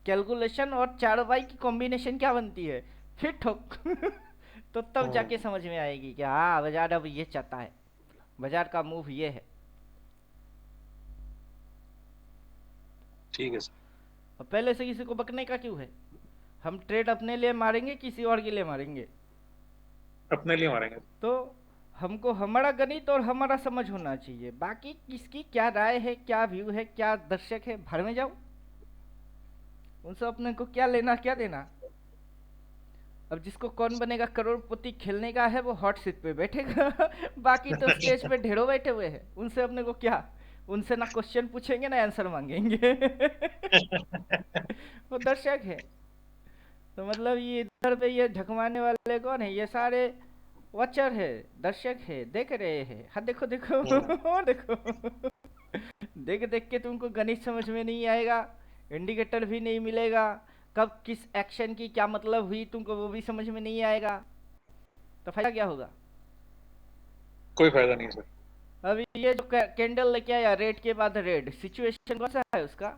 कैलकुलेशन और 4 बाई की कॉम्बिनेशन क्या बनती है, फिर ठोक। तो तब जाके समझ में आएगी कि हाँ बाजार अब ये चाहता है, बाजार का मूव ये है। ठीक है सर। और पहले से किसी को बकने का क्यों है, हम ट्रेड अपने लिए मारेंगे किसी और के लिए मारेंगे? अपने लिए मारेंगे। तो हमको हमारा गणित और हमारा समझ होना चाहिए, बाकी किसकी क्या राय है, क्या व्यू है, क्या दर्शक है, भर में जाओ, उनसे अपने को क्या लेना क्या देना। अब जिसको कौन बनेगा करोड़पति खेलने का है वो हॉट सीट पे बैठेगा। बाकी तो स्टेज पे ढेरों बैठे हुए हैं, उनसे अपने को क्या, उनसे ना क्वेश्चन पूछेंगे ना आंसर मांगेंगे। वो दर्शक है। तो मतलब ये इधर पे ये झकमाने वाले कौन है, ये सारे वॉचर है, दर्शक है, देख रहे हैं। हाँ देखो देखो देखो। देख देख के तुमको गणित समझ में नहीं आएगा, इंडिकेटर भी नहीं मिलेगा, कब किस एक्शन की क्या मतलब हुई तुमको वो भी समझ में नहीं आएगा, तो फायदा क्या होगा? कोई फायदा नहीं सर। अभी ये जो कैंडल लेके आया रेड के बाद रेड, सिचुएशन कौन सा है उसका?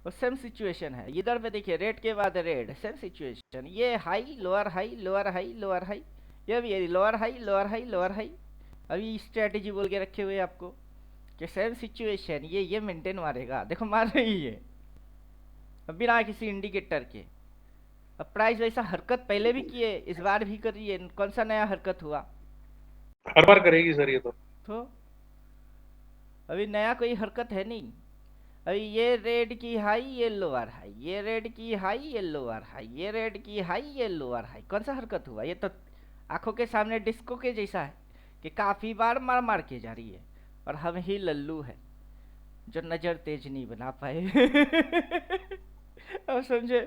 वो सेम सिचुएशन है। इधर पे देखिए रेड के बाद रेड, सेम सिचुएशन, ये high lower high lower high lower high, ये भी lower high lower high lower high. अभी स्ट्रेटेजी बोल के रखे हुए आपको कि सेम सिचुएशन, ये मेंटेन मारेगा, देखो मार रही है बिना किसी इंडिकेटर के। अब प्राइस वैसा हरकत पहले भी किए, इस बार भी कर रही है, कौन सा नया हरकत हुआ? हर बार करेगी सर ये तो अभी नया कोई हरकत है नहीं। अभी ये रेड की हाई ये लोअर हाई, ये रेड की हाई ये लोअर हाई, ये रेड की हाई ये लोअर हाई, कौन सा हरकत हुआ? ये तो आंखों के सामने डिस्को के जैसा है कि काफी बार मार मार के जा रही है, और हम ही लल्लू है जो नजर तेज नहीं बना पाए। अब समझे,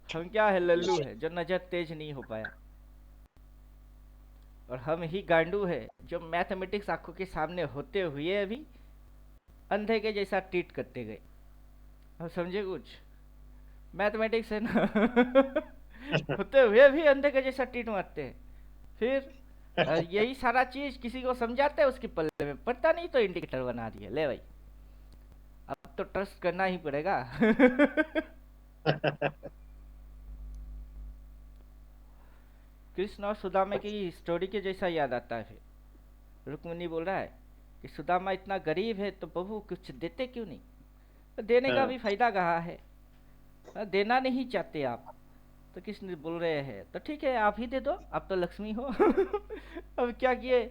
हम क्या है, लल्लू है जो नजर तेज नहीं हो पाया, और हम ही गांडू है जो मैथमेटिक्स आंखों के सामने होते हुए भी अंधे के जैसा ट्रीट करते गए। अब समझे कुछ, मैथमेटिक्स है ना होते हुए भी अंधे के जैसा ट्रीट मारते हैं। फिर यही सारा चीज किसी को समझाते हैं, उसके पल्ले में पड़ता नहीं तो इंडिकेटर बना दिया, ले भाई अब तो ट्रस्ट करना ही पड़ेगा कृष्ण और सुदामा की स्टोरी के जैसा याद आता है। फिर रुक्मिणी बोल रहा है कि सुदामा इतना गरीब है तो प्रभु कुछ देते क्यों नहीं, तो देने का भी फायदा कहाँ है, देना नहीं चाहते आप, तो कृष्ण बोल रहे हैं तो ठीक है आप ही दे दो, आप तो लक्ष्मी हो अब क्या किए,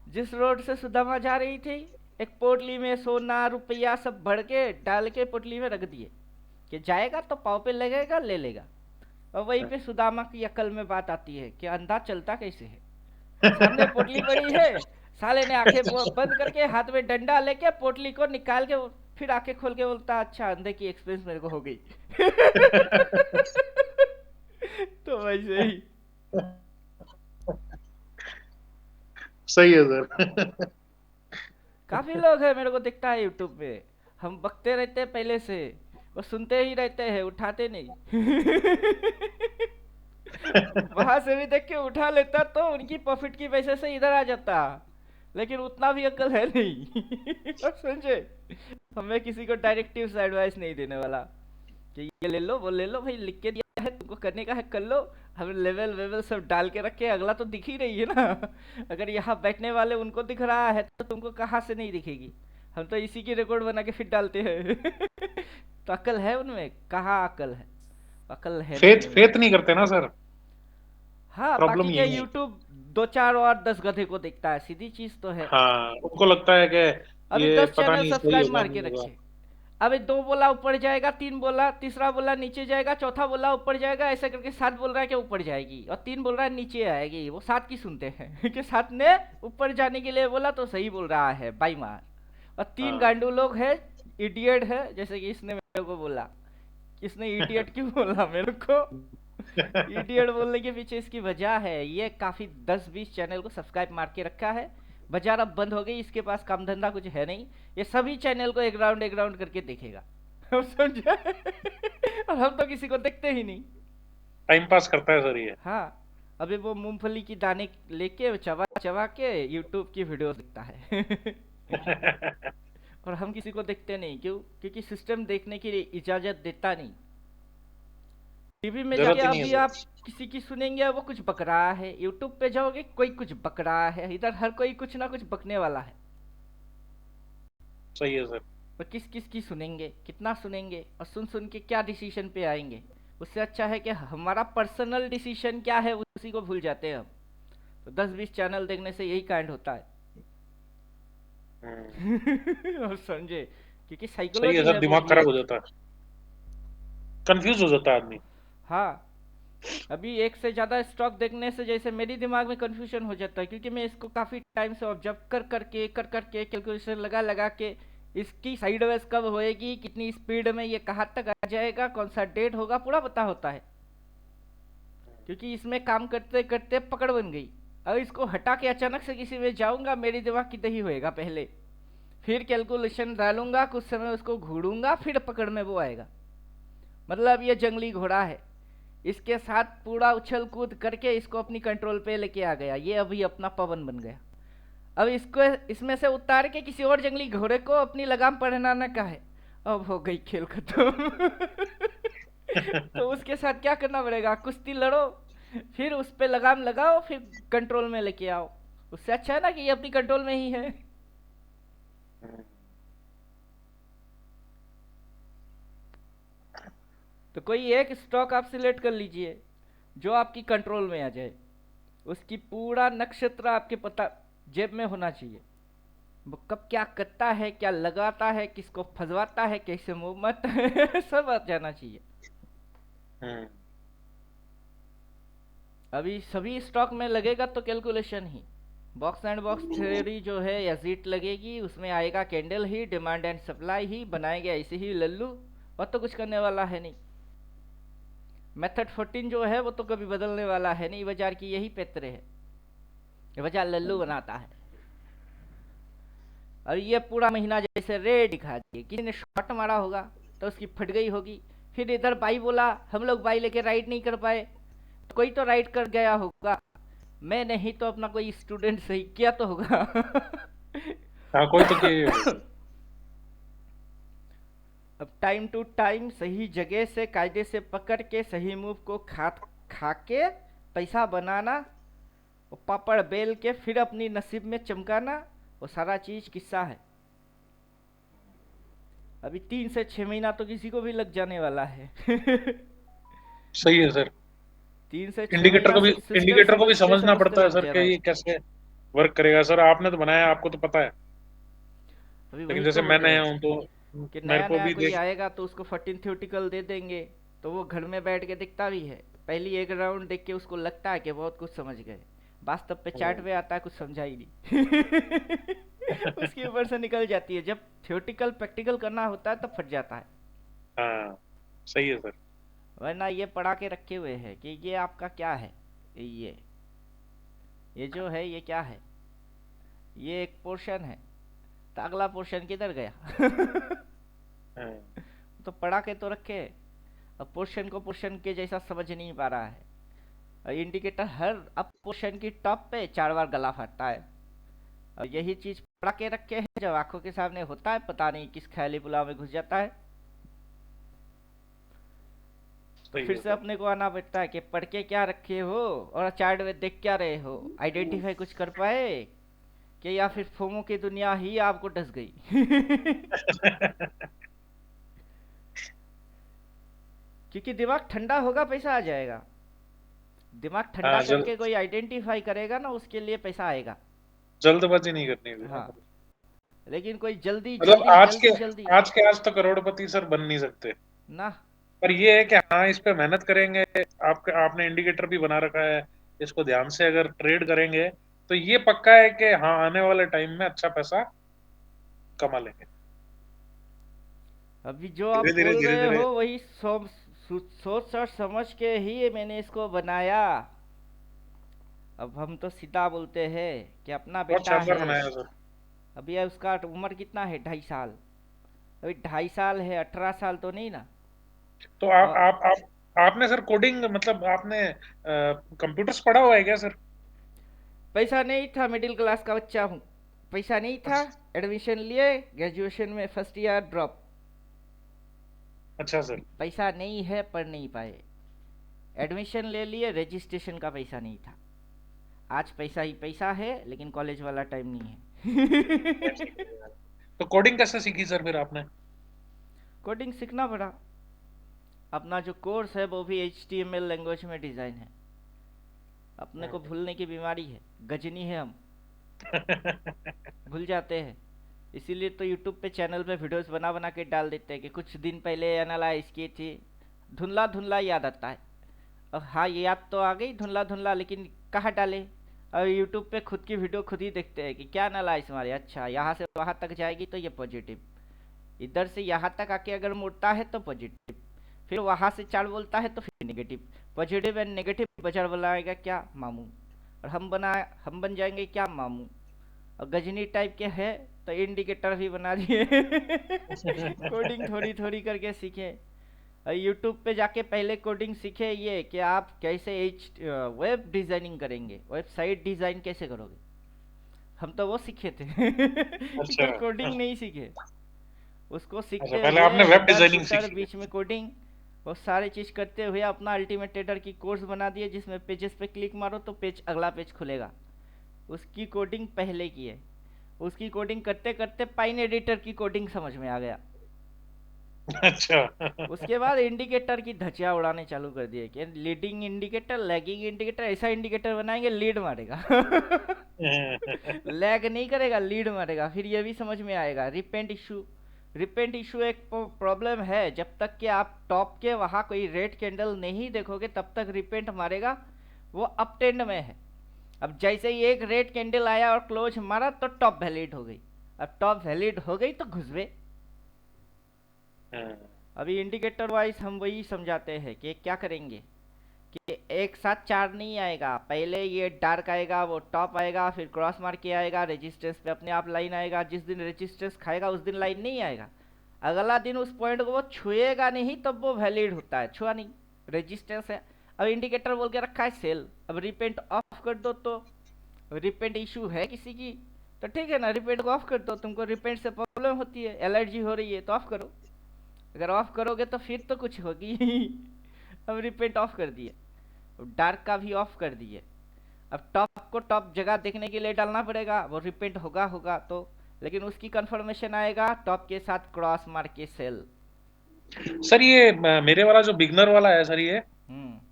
जिस रोड से सुदामा जा रही थी एक पोटली में सोना रुपया सब भर के डाल के पोटली में रख दिए कि जाएगा तो पाँव पे लगेगा ले लेगा। और वहीं पे सुदामा की अकल में बात आती है कि अंधा चलता कैसे है, सामने पोटली पड़ी है, साले ने आंखें बंद करके हाथ में डंडा लेके पोटली को निकाल के फिर आंखें खोल के बोलता अच्छा अंधे की एक्सपीरियंस मेरे को हो गई तो वैसे ही सही है सर काफी लोग हैं मेरे को दिखता है यूट्यूब पे, हम बकते रहते हैं पहले से, वो सुनते ही रहते हैं उठाते नहीं वहां से भी देख के उठा लेता तो उनकी प्रॉफिट की वजह से इधर आ जाता, लेकिन उतना भी अक्ल है नहीं अब समझे, हमें किसी को डायरेक्टिव एडवाइस नहीं देने वाला कि ये ले लो वो ले लो, भाई लिख के दिया है तुमको करने का है कर लो, हम लेवल वेवल सब डाल के रखे, अगला तो दिख ही रही है ना अगर यहाँ बैठने वाले उनको दिख रहा है तो तुमको कहाँ से नहीं दिखेगी, हम तो इसी की रिकॉर्ड बना के फिर डालते हैं तो अकल है उनमें, कहाँ अकल है, अकल है फेथ नहीं करते ना सर। हाँ प्रॉब्लम बाकी के यही है। यूट्यूब 2 4 और 10 गधे को देखता है, सीधी चीज तो है। हाँ उनको लगता है कि अभी ये 10 पता चैनल नहीं सही सब्सक्राइब होगा मार के नहीं होगा। रखे, अबे 2 बोला ऊपर जाएगा, 3 बोला, तीसरा बोला नीचे जाएगा, चौथा बोला ऊपर जाएगा, ऐसा करके 7 बोल रहा है कि ऊपर जाएगी और 3 बोल रहा है नीचे आएगी, वो 7 की सुनते हैं कि 7 ने ऊपर जाने के लिए बोला तो सही बोल रहा है बाई मार, और 3 हाँ। गांडू लोग है इडियट है, जैसे कि इसने मेरे को बोला, इसने इडियट क्यों बोला मेरे को इडियट बोलने के पीछे इसकी वजह है, ये काफी 10-20 चैनल को सब्सक्राइब मार के रखा है, बाजार अब बंद हो गई, इसके पास काम धंधा कुछ है नहीं, ये सभी चैनल को एक राउंड करके देखेगा अब समझे और हम तो किसी को देखते ही नहीं, टाइम पास करता है सर ये। हाँ अभी वो मूंगफली की दाने लेके चबा चबा के यूट्यूब की वीडियो देखता है और हम किसी को देखते नहीं, क्यों, क्योंकि सिस्टम देखने की इजाजत देता नहीं। टीवी में जरूरत जाके ही नहीं अभी है आप किसी की सुनेंगे वो कुछ बक रहा है, यूट्यूब पे जाओगे कोई कुछ बक रहा है, इधर हर कोई कुछ ना कुछ बकने वाला है, सही है सर। और किस किस की सुनेंगे, कितना सुनेंगे, और सुन सुन के क्या डिसीजन पे आएंगे, उससे अच्छा है कि हमारा पर्सनल डिसीजन क्या है उसी को भूल जाते हैं हम, तो 10-20 चैनल देखने से यही कांड होता है और समझे, क्योंकि सही है साइकोलॉजी सर, है दिमाग वो खराब हो ये। जाता है, कंफ्यूज हो जाता है आदमी। हाँ अभी एक से ज्यादा स्टॉक देखने से जैसे मेरी दिमाग में कंफ्यूजन हो जाता है, क्योंकि मैं इसको काफी टाइम से ऑब्जर्व कर करके कैलकुलेशन लगा के इसकी साइडवेज कब होएगी, कितनी स्पीड में ये कहाँ तक आ जाएगा, कौन सा डेट होगा, पूरा पता होता है, क्योंकि इसमें काम करते करते पकड़ बन गई। अब इसको हटा के अचानक से किसी में जाऊंगा, मेरी दिमाग की दही होएगा पहले, फिर कैलकुलेशन डालूंगा, कुछ समय उसको घूरूंगा, फिर पकड़ में वो आएगा। मतलब ये जंगली घोड़ा है, इसके साथ पूरा उछल कूद करके इसको अपनी कंट्रोल पे लेके आ गया, ये अभी अपना पवन बन गया। अब इसको इसमें से उतार के किसी और जंगली घोड़े को अपनी लगाम पहनाना का है, अब हो गई खेल खत्म तो उसके साथ क्या करना पड़ेगा, कुश्ती लड़ो, फिर उस पे लगाम लगाओ, फिर कंट्रोल में लेके आओ, उससे अच्छा है ना कि ये अपनी कंट्रोल में ही है। तो कोई एक स्टॉक आप सिलेक्ट कर लीजिए जो आपकी कंट्रोल में आ जाए, उसकी पूरा नक्षत्र आपके पता जेब में होना चाहिए, वो कब क्या करता है, क्या लगाता है, किसको फंसवाता है, कैसे मूव मत सब आ जाना चाहिए। अभी सभी स्टॉक में लगेगा तो कैलकुलेशन ही, बॉक्स एंड बॉक्स थ्योरी जो है एजिट लगेगी, उसमें आएगा कैंडल ही, डिमांड एंड सप्लाई ही, बनाएंगे ऐसे ही लल्लू, वो तो कुछ करने वाला है नहीं। मेथड 14 जो है वो तो कभी बदलने वाला है नहीं, बाजार की यही पैतरे है, ये बाजार लल्लू बनाता है। और ये पूरा महीना जैसे रेड दिखा दिए, किसी ने शॉट मारा होगा तो उसकी फट गई होगी, फिर इधर बाई बोला हम लोग बाई लेके राइड नहीं कर पाए, कोई तो राइड कर गया होगा, मैं नहीं तो अपना कोई स्टूडेंट सही किया तो होगा। हाँ कोई तो कि अब टाइम टू टाइम सही जगह से कायदे से पकड़ के सही मूव को खा के पैसा बनाना, वो पापड़ बेल के फिर अपनी नसीब में चमकाना, वो सारा चीज किस्सा है। अभी 3 से 6 महीना तो किसी को भी लग जाने वाला है। सही है सर। 3 से 6 इंडिकेटर को भी महीना इंडिकेटर को भी समझते समझना समझते पड़ता है लग सर गया कि भाई। ये कैसे वर्क करेगा। सर आपने तो बनाया, आपको तो पता है, अभी लेकिन वही जैसे तो मैं बोल रहे नया हैं हूँ तो कि मेरे नया को नया भी कोई आएगा तो उसको 14 थ्योरेटिकल दे देंगे तो वो घर में बैठ के दिखता भी है, पहली एक राउंड देख के उसको लगता है कि बहुत कुछ समझ गए, वास्तव पे चार्ट पे आता है कुछ समझा ही नहीं। उसके ऊपर से निकल जाती है, जब थ्योरेटिकल प्रैक्टिकल करना होता है तब फट जाता है। हाँ सही है सर। वरना ये पढ़ा के रखे हुए हैं कि ये आपका क्या है, ये जो है ये क्या है, ये एक पोर्शन है, तो अगला पोर्शन किधर गया? हाँ, तो पढ़ा के तो रखे, अब पोर्शन को पोर्शन के जैसा समझ नहीं पा रहा है। और इंडिकेटर हर अब पोर्शन की टॉप पे 4 बार गला फाटता है, और यही चीज पढ़ा के रखे है, जब आंखों के सामने होता है पता नहीं किस ख्याली पुलाव में घुस जाता है। सही फिर है से सर। अपने को आना पड़ता है कि पढ़ के क्या रखे हो और चार्ट में देख क्या रहे हो, आइडेंटिफाई कुछ कर पाए कि या फिर फोमो की दुनिया ही आपको डस गई। क्योंकि दिमाग ठंडा होगा पैसा आ जाएगा, दिमाग ठंडा हाँ करके कोई आइडेंटिफाई करेगा ना उसके लिए पैसा आएगा। जल्दबाजी नहीं करनी है। हाँ, लेकिन कोई जल्दी मतलब जल्दी आज जल्दी जल्दी के आज तो करोड़पति सर बन नहीं सकते, ना। पर ये है कि हाँ इस पे मेहनत करेंगे, आपने इंडिकेटर भी बना रखा है, इसको ध्यान से अगर ट्रेड करेंगे तो ये पक्का है कि हाँ आने वाले टाइम में अच्छा पैसा कमा लेंगे। अभी जो आप धीरे बोल धीरे रहे हो वही सोच और समझ के ही मैंने इसको बनाया। अब हम तो सीधा बोलते हैं कि अपना बहुत बेटा शानदार है, बनाया सर। अभी उसका उम्र कितना है, 2.5 साल, अभी 2.5 साल है, 18 साल तो नहीं ना। तो और आपने सर कोडिंग मतलब आपने कंप्यूटर्स पढ़ा हुआ है क्या सर? पैसा नहीं था, मिडिल क्लास का बच्चा हूँ, पैसा नहीं था, एडमिशन लिए ग्रेजुएशन में फर्स्ट ईयर ड्रॉप। अच्छा सर। पैसा नहीं है, पढ़ नहीं पाए, एडमिशन ले लिए, रजिस्ट्रेशन का पैसा नहीं था। आज पैसा ही पैसा है, लेकिन कॉलेज वाला टाइम नहीं है। तो कोडिंग कैसे सीखी सर फिर आपने? कोडिंग सीखना पड़ा, अपना जो कोर्स है वो भी HTML लैंग्वेज में डिज़ाइन है। अपने को भूलने की बीमारी है, गजनी है हम, भूल जाते हैं। इसीलिए तो YouTube पे चैनल पे वीडियोस बना बना के डाल देते हैं कि कुछ दिन पहले एनालाइज की थी, धुंधला धुंधला याद आता है। अब हाँ ये याद तो आ गई धुंधला धुंधला, लेकिन कहाँ डाले? और YouTube पे खुद की वीडियो खुद ही देखते हैं कि क्या एनालाइज मारे, अच्छा यहाँ से वहाँ तक जाएगी तो ये पॉजिटिव, इधर से यहाँ तक आके अगर मुड़ता है तो पॉजिटिव, फिर वहाँ से 4 बोलता है तो फिर नेगेटिव, पॉजिटिव एंड नेगेटिव बाजार बनाएगा क्या मामू, और हम बन जाएंगे क्या मामू। और गजनी टाइप के है तो इंडिकेटर भी बना दिए। कोडिंग थोड़ी थोड़ी करके सीखे, और यूट्यूब पे जाके पहले कोडिंग सीखे ये कि आप कैसे वेब डिजाइनिंग करेंगे, वेबसाइट डिजाइन कैसे करोगे, हम तो वो सीखे थे। अच्छा। कोडिंग नहीं सीखे, उसको सीखते अच्छा, पहले आपने वेब डिजाइनिंग सीखी। बीच में कोडिंग वो सारी चीज करते हुए अपना अल्टीमेट ट्रेडर की कोर्स बना दिए, जिसमें पेजेस पे क्लिक मारो तो पेज अगला पेज खुलेगा, उसकी कोडिंग पहले की है। उसकी कोडिंग करते करते पाइन एडिटर की कोडिंग समझ में आ गया। अच्छा। उसके बाद इंडिकेटर की धज्जियां उड़ाने चालू कर दिए कि लीडिंग इंडिकेटर, लैगिंग इंडिकेटर, ऐसा इंडिकेटर बनाएंगे लीड मारेगा। लैग नहीं करेगा, लीड मारेगा। फिर ये भी समझ में आएगा रिपेंट इशू एक प्रॉब्लम है, जब तक कि आप टॉप के वहां कोई रेड कैंडल नहीं देखोगे तब तक रिपेंट मारेगा, वो अप ट्रेंड में है। अब जैसे ही एक रेड कैंडल आया और क्लोज मारा तो टॉप वैलिड हो गई, अब टॉप वैलिड हो गई तो घुसबे। अभी इंडिकेटर वाइज हम वही समझाते हैं कि क्या करेंगे कि एक साथ 4 नहीं आएगा, पहले ये डार्क आएगा, वो टॉप आएगा, फिर क्रॉस मार के आएगा, रेजिस्टेंस पे अपने आप लाइन आएगा, जिस दिन रेजिस्टेंस खाएगा उस दिन लाइन नहीं आएगा, अगला दिन उस पॉइंट को वो छुएगा नहीं, तब वो वैलिड होता है, छुआ नहीं, रेजिस्टेंस है। अब इंडिकेटर बोल के रखा है सेल, अब रिपेंट ऑफ कर दो, तो रिपेंट इशू है किसी की तो ठीक है ना, रिपेंट को ऑफ कर दो, तुमको रिपेंट से प्रॉब्लम होती है, एलर्जी हो रही है तो ऑफ करो, अगर ऑफ करोगे तो फिर तो कुछ होगी अब रिपेंट ऑफ कर दिए, डार्क का भी ऑफ कर दिए, अब टॉप को टॉप जगह देखने के लिए डालना पड़ेगा, वो रिपेंट होगा तो, लेकिन उसकी कंफर्मेशन आएगा टॉप के साथ क्रॉस मार के सेल। सर ये मेरे वाला जो बिगनर वाला है सर, ये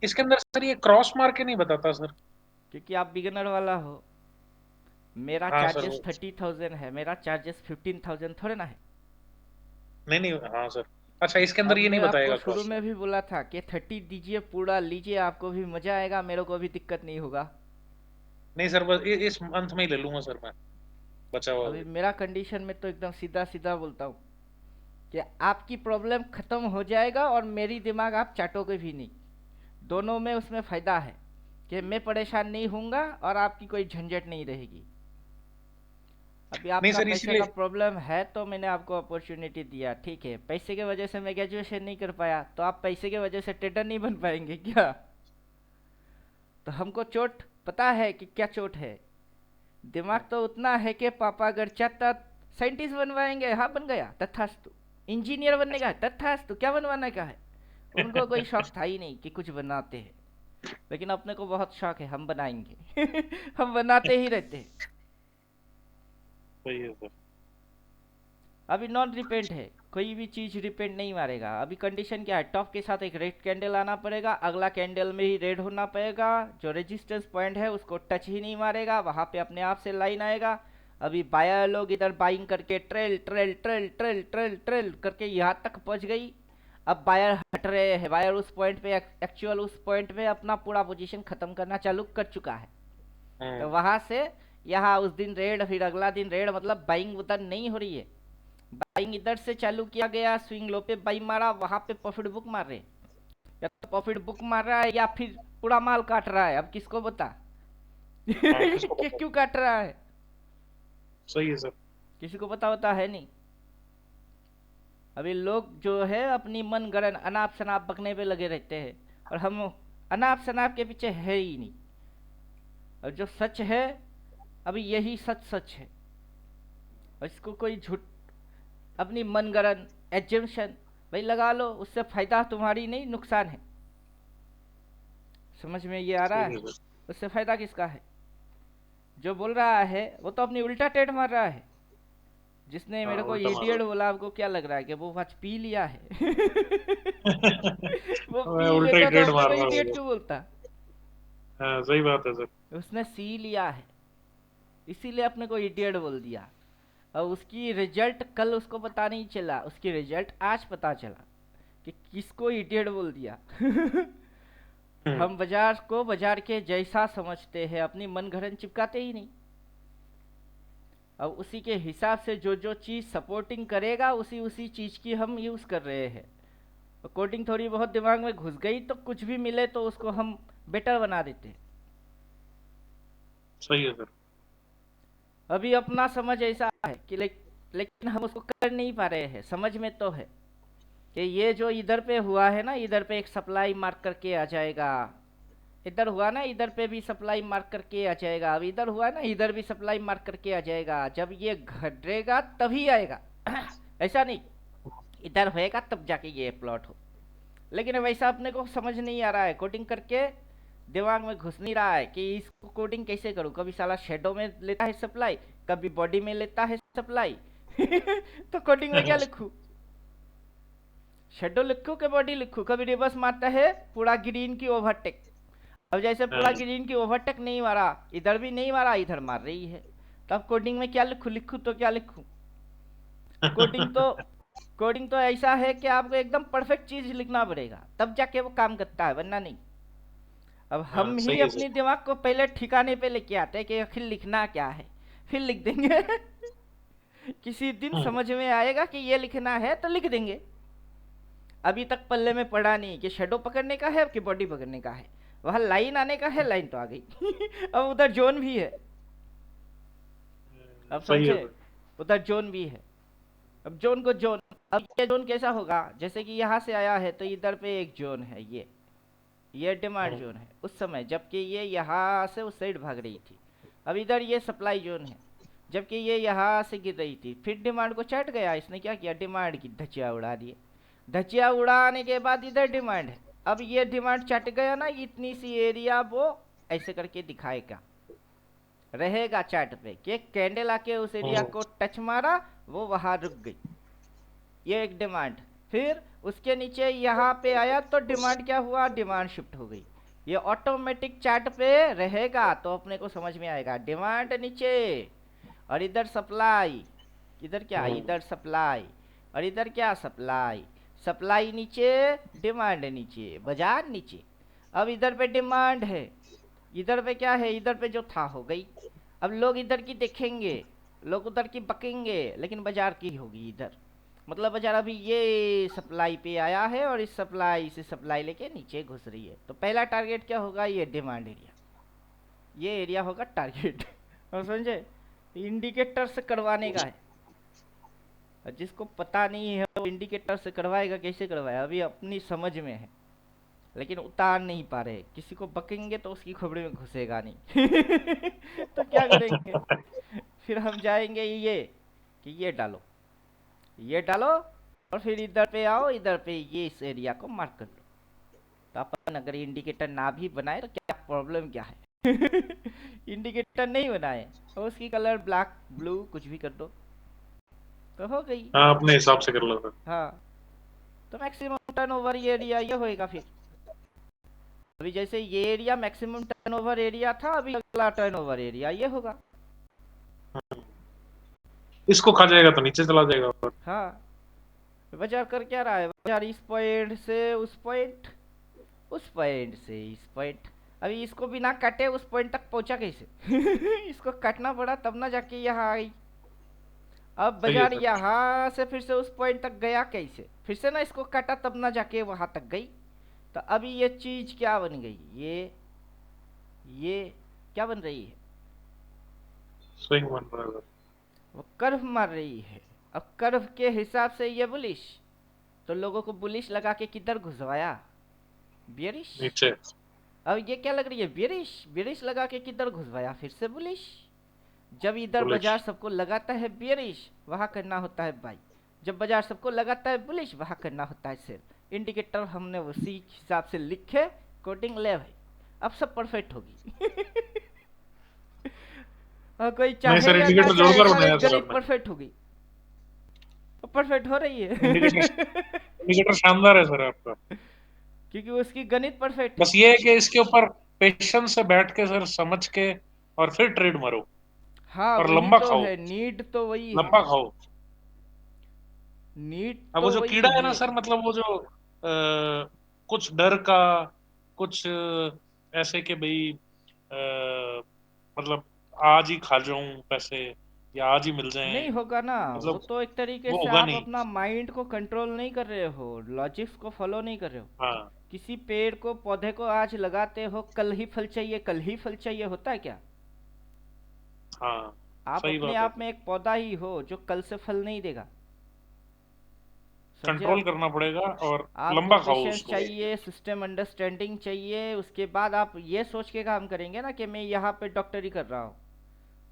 इसके अंदर सर ये क्रॉस मार के नहीं बताता सर, क्योंकि आप बिगनर वाला हो, मेरा हाँ चार्जेस सर। 30,000 है, मेरा चार्जेस 15,000 थोड़े ना है। नहीं हाँ सर, अच्छा इसके अंदर अब ये नहीं मैं बताएगा आपको शुरू क्रॉस। में भी बोला था कि 30 दीजिए, पूरा लीजिए, आपको भी मजा आएगा, मेरे को भी दिक्कत नहीं होगा। नहीं सर, बस इस मंथ में ही ले लूंगा सर मैं, बचा हुआ अभी अभी। मेरा कंडीशन में तो एकदम सीधा सीधा बोलता हूँ कि आपकी प्रॉब्लम खत्म हो जाएगा और मेरी दिमाग आप चाटोगे भी नहीं, दोनों में उसमें फ़ायदा है कि मैं परेशान नहीं होऊंगा और आपकी कोई झंझट नहीं रहेगी। अभी नहीं आपका सर, पैसे इसीलिए का प्रॉब्लम है तो मैंने आपको अपॉर्चुनिटी दिया, ठीक है, पैसे के वजह से मैं ग्रेजुएशन नहीं कर पाया तो आप पैसे के वजह से ट्रेडर नहीं बन पाएंगे क्या? तो हमको चोट पता है कि क्या चोट है, दिमाग तो उतना है कि पापा अगर चाहता साइंटिस्ट बनवाएंगे, हाँ बन गया तथास्तु, इंजीनियर बनने का तथास्तु, क्या बनवाने का है, उनको कोई शौक था ही नहीं कि कुछ बनाते हैं, लेकिन अपने को बहुत शौक है, हम बनाएंगे हम बनाते ही रहते हैं। सही है सर। अभी नॉन रिपेंट है, कोई भी चीज रिपेंट नहीं मारेगा। अभी कंडीशन क्या है, टॉप के साथ एक रेड कैंडल आना पड़ेगा, अगला कैंडल में ही रेड होना पड़ेगा, जो रेजिस्टेंस पॉइंट है उसको टच ही नहीं मारेगा, वहां पे अपने आप से लाइन आएगा। अभी बायर लोग इधर बाइंग करके trail trail trail trail trail trail करके यहाँ तक पहुंच गई, अब बायर हट रहे हैं, बायर उस पॉइंट पे एक्चुअल उस पॉइंट पे अपना पूरा पोजीशन खत्म करना चालू कर चुका है। तो वहां से यहाँ उस दिन रेड, फिर अगला दिन रेड, मतलब बाइंग उधर नहीं हो रही है, बाइंग इधर से चालू किया गया, स्विंग लो पे बाई मारा, वहां पे प्रॉफिट बुक मार रहे, या तो प्रॉफिट बुक मार रहा है या फिर पूरा माल काट रहा है, अब किसको बता किसको कि पता? क्यों काट रहा है, सही है सर। किसी को पता होता है नहीं। अभी लोग जो है अपनी मन गड़न अनाप शनाप बकने पे लगे रहते हैं, और हम अनाप शनाप के पीछे है ही नहीं, और जो सच है अभी यही सच सच है, और इसको कोई झूठ अपनी मनगढ़ंत एजम्पशन भाई लगा लो, उससे फायदा तुम्हारी नहीं नुकसान है। समझ में ये आ रहा है? उससे फायदा किसका है? जो बोल रहा है वो तो अपनी उल्टा टेट मार रहा है। जिसने मेरे को उल्टा मार इडियट रहा बोला, आपको क्या लग रहा है कि वो आज पी लिया है वो मैं पी उल्टा ही लेता तो ट्रेड अपने मार को रहा इडियट हूँ। क्यों बोलता? हाँ सही बात है सर। उसने सी लिया है इसीलिए अपने को इडियट बोल दिया, और उसकी रिजल्ट कल उसको पता नहीं चला, उसकी रिजल्ट आज पता चला कि किसको इडियट बोल दिया हम बाजार को बाजार के जैसा समझते हैं, अपनी मनगढ़ंत चिपकाते ही नहीं। अब उसी के हिसाब से जो जो चीज़ सपोर्टिंग करेगा उसी उसी चीज़ की हम यूज़ कर रहे हैं। कोडिंग थोड़ी बहुत दिमाग में घुस गई तो कुछ भी मिले तो उसको हम बेटर बना देते हैं। सही है सर। अभी अपना समझ ऐसा है कि लेकिन हम उसको कर नहीं पा रहे हैं। समझ में तो है कि ये जो इधर पे हुआ है ना, इधर पे एक सप्लाई मार्क करके आ जाएगा, इधर हुआ ना इधर पे भी सप्लाई मार्क करके आ जाएगा, अब इधर हुआ ना इधर भी सप्लाई मार्क करके आ जाएगा। जब ये घटेगा तभी आएगा ऐसा नहीं इधर होएगा तब जाके ये प्लॉट हो। लेकिन वैसा अपने को समझ नहीं आ रहा है, कोडिंग करके दिमाग में घुस नहीं रहा है कि इसको कोडिंग कैसे करूं। कभी साला शेडो में लेता है सप्लाई, कभी बॉडी में लेता है सप्लाई तो कोडिंग में क्या लिखूं? शेडो लिखूं कि बॉडी लिखूं? कभी रिवर्स मारता है पूरा ग्रीन की ओवरटेक, अब जैसे पूरा ग्रीन की ओवरटेक नहीं मारा, इधर भी नहीं मारा, इधर मार रही है, तब कोडिंग में क्या लिखूं? लिखूं तो क्या लिखूं? कोडिंग तो ऐसा है कि आपको एकदम परफेक्ट चीज लिखना पड़ेगा तब जाके वो काम करता है, वरना नहीं। अब हम ही अपनी दिमाग को पहले ठिकाने पे लेके आते हैं कि आखिर लिखना क्या है, फिर लिख देंगे किसी दिन समझ में आएगा कि ये लिखना है तो लिख देंगे। अभी तक पल्ले में पड़ा नहीं कि शेडो पकड़ने का है कि बॉडी पकड़ने का है, वहां लाइन आने का है, लाइन तो आ गई। अब उधर जोन भी है, अब सही है समझे, उधर जोन भी है। अब जोन को जोन, अब ये जोन कैसा होगा, जैसे कि यहाँ से आया है तो इधर पे एक जोन है, ये डिमांड जोन है उस समय, जबकि ये यहाँ से उस साइड भाग रही थी। अब इधर ये सप्लाई जोन है, जबकि ये यहाँ से गिर रही थी, फिर डिमांड को चट गया, इसने क्या किया, डिमांड की धज्जियाँ उड़ा दिए। धज्जियाँ उड़ाने के बाद इधर डिमांड है, अब ये डिमांड चट गया ना, इतनी सी एरिया वो ऐसे करके दिखाएगा, रहेगा चार्ट पे कि कैंडल आके उस एरिया को टच मारा, वो वहां रुक गई, ये एक डिमांड। फिर उसके नीचे यहाँ पे आया तो डिमांड क्या हुआ, डिमांड शिफ्ट हो गई। ये ऑटोमेटिक चार्ट पे रहेगा तो अपने को समझ में आएगा, डिमांड नीचे और इधर सप्लाई, इधर क्या, इधर सप्लाई और इधर क्या, सप्लाई, सप्लाई नीचे, डिमांड नीचे, बाजार नीचे। अब इधर पे डिमांड है, इधर पे क्या है, इधर पे जो था हो गई। अब लोग इधर की देखेंगे, लोग उधर की बकेंगे, लेकिन बाजार की होगी इधर, मतलब बाजार अभी ये सप्लाई पे आया है और इस सप्लाई से सप्लाई लेके नीचे घुस रही है। तो पहला टारगेट क्या होगा, ये डिमांड एरिया, ये एरिया होगा टारगेट। और समझे, इंडिकेटर से करवाने का है, और जिसको पता नहीं है वो इंडिकेटर से करवाएगा, कैसे करवाएगा, अभी अपनी समझ में है, लेकिन उतार नहीं पा रहे। किसी को बकेंगे तो उसकी खोपड़ी में घुसेगा नहीं। तो क्या करेंगे, फिर हम जाएंगे ये कि ये डालो, ये डालो, और फिर इधर पे आओ, इधर पे ये इस एरिया को मार्क कर लो। तो अपन अगर इंडिकेटर ना भी बनाए तो क्या प्रॉब्लम क्या है। इंडिकेटर नहीं बनाए और उसकी कलर ब्लैक ब्लू कुछ भी कर दो तो हो गई। हाँ, अपने हिसाब से कर लो सर। हाँ, तो मैक्सिमम टर्नओवर ये एरिया ये होएगा। फिर अभी जैसे ये एरिया मैक्सिमम टर्नओवर एरिया था, अभी अगला टर्नओवर एरिया ये होगा। इसको खा जाएगा तो नीचे चला जाएगा। हाँ, बाजार कर क्या रहा है, बाजार इस पॉइंट से उस पॉइंट, उस पॉइंट से इस पॉइंट, अभी इसको बिना काटे उस पॉइंट तक पहुंचा कैसे। इसको काटना पड़ा तब ना जाके यहाँ आई। अब बाजार यहाँ से फिर से उस पॉइंट तक गया कैसे, फिर से ना इसको काटा तब ना जाके वहां तक गई। तो अभी ये चीज क्या बन गई, ये क्या बन रही है, स्विंग बन रहा है, वो कर्व मार रही है। अब कर्व के हिसाब से ये बुलिश, तो लोगों को बुलिश लगा के किधर घुसवाया, बियरिश। नीचे। अब ये क्या लग रही है, बियरिश, बियरिश लगा के किधर घुसवाया, फिर से बुलिश। जब इधर बाजार सबको लगाता है बियरिश, वहां करना होता है बाई। जब बाजार सबको लगाता है बुलिश, वहां करना होता है सेल। इंडिकेटर हमने उसी हिसाब से लिखे, कोडिंग ले भाई, अब सब परफेक्ट होगी। और कोई चाहे सर, या इंडिकेटर ना जोड़कर चाहे, बनाया सर गणित आपने। परफेक्ट होगी, परफेक्ट हो रही है। इंडिकेटर शानदार है सर आपका। क्योंकि उसकी गणित परफेक्ट बस है। ये है कि इसके ऊपर पेशेंस से बैठ के सर समझ के और फिर ट्रेड मारो। हाँ, और वही लंबा तो खाओ, है, नीड तो वही है, लंबा खाओ। नीड अब तो वो जो वही कीड़ा है ना है। सर, मतलब वो जो कुछ डर का, कुछ ऐसे कि भाई मतलब आज ही खा जाऊं पैसे या आज ही मिल जाएं, नहीं होगा ना, वो मतलब तो एक तरीके वो से होगा आप नहीं। अपना माइंड को कंट्रोल नहीं कर रहे हो, लॉजिक्स को फॉलो नहीं कर रहे हो। हाँ किसी पेड़ को, पौधे को आज लगाते हो, कल ही फल चाहिए, कल ही फल चाहिए, होता है क्या? हाँ, आप सही अपने बात है। आप में एक पौधा ही हो जो कल से फल नहीं देगा, समझे कंट्रोल आप? करना पड़ेगा और आपको लंबा खाओ पेशेंस उसको। चाहिए, सिस्टम अंडरस्टैंडिंग चाहिए। उसके बाद आप ये सोच के काम करेंगे ना कि मैं यहाँ पे डॉक्टरी कर रहा हूँ,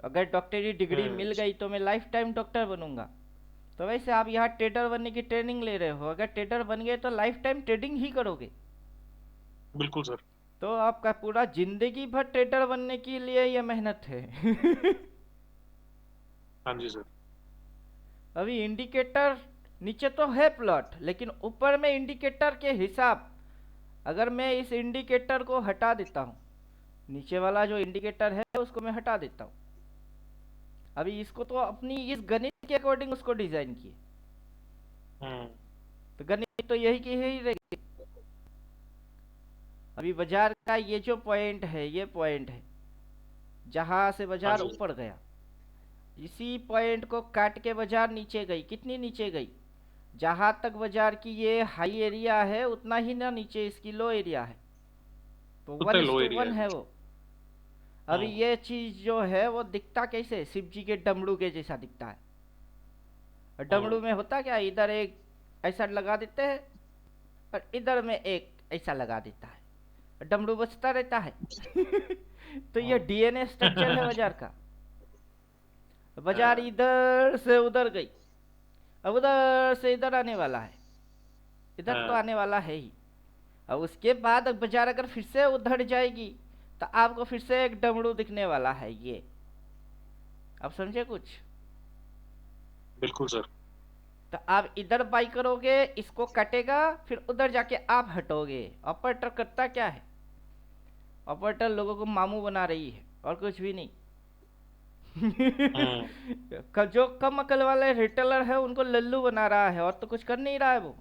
अगर डॉक्टरी डिग्री मिल गई तो मैं लाइफ टाइम डॉक्टर बनूंगा। तो वैसे आप यहाँ ट्रेडर बनने की ट्रेनिंग ले रहे हो, अगर ट्रेडर बन गए तो लाइफ टाइम ट्रेडिंग ही करोगे। बिल्कुल सर। तो आपका पूरा जिंदगी भर ट्रेडर बनने के लिए ये मेहनत है। हाँ जी सर। अभी इंडिकेटर नीचे तो है प्लॉट, लेकिन ऊपर में इंडिकेटर के हिसाब, अगर मैं इस इंडिकेटर को हटा देता हूँ, नीचे वाला जो इंडिकेटर है उसको मैं हटा देता हूँ, अभी इसको तो अपनी इस गणित के अकॉर्डिंग उसको डिजाइन किए, तो गणित तो यही की ही रहेगी। अभी बाजार का ये जो पॉइंट है, ये पॉइंट है जहां से बाजार ऊपर गया, इसी पॉइंट को काट के बाजार नीचे गई। कितनी नीचे गई, जहां तक बाजार की ये हाई एरिया है उतना ही ना नीचे इसकी लो एरिया है, तो उतना लो 1:1 एरिया है। है वो। अभी ये चीज जो है वो दिखता कैसे है? शिव जी के डमरू के जैसा दिखता है। और डमरू में होता क्या है, इधर एक ऐसा लगा देते हैं और इधर में एक ऐसा लगा देता है, और डमरू बचता रहता है। तो ये डीएनए स्ट्रक्चर है बाजार का। बाजार इधर से उधर गई, अब उधर से इधर आने वाला है, इधर तो आने वाला है ही। अब उसके बाद बाजार अगर फिर से उधर जाएगी तो आपको फिर से एक डमरू दिखने वाला है ये। आप समझे कुछ? बिल्कुल सर। तो आप इधर बाई करोगे, इसको कटेगा, फिर उधर जाके आप हटोगे। ऑपरेटर करता क्या है? ऑपरेटर लोगों को मामू बना रही है और कुछ भी नहीं। जो कम अकल वाले रिटेलर है उनको लल्लू बना रहा है, और तो कुछ कर नहीं रहा है वो।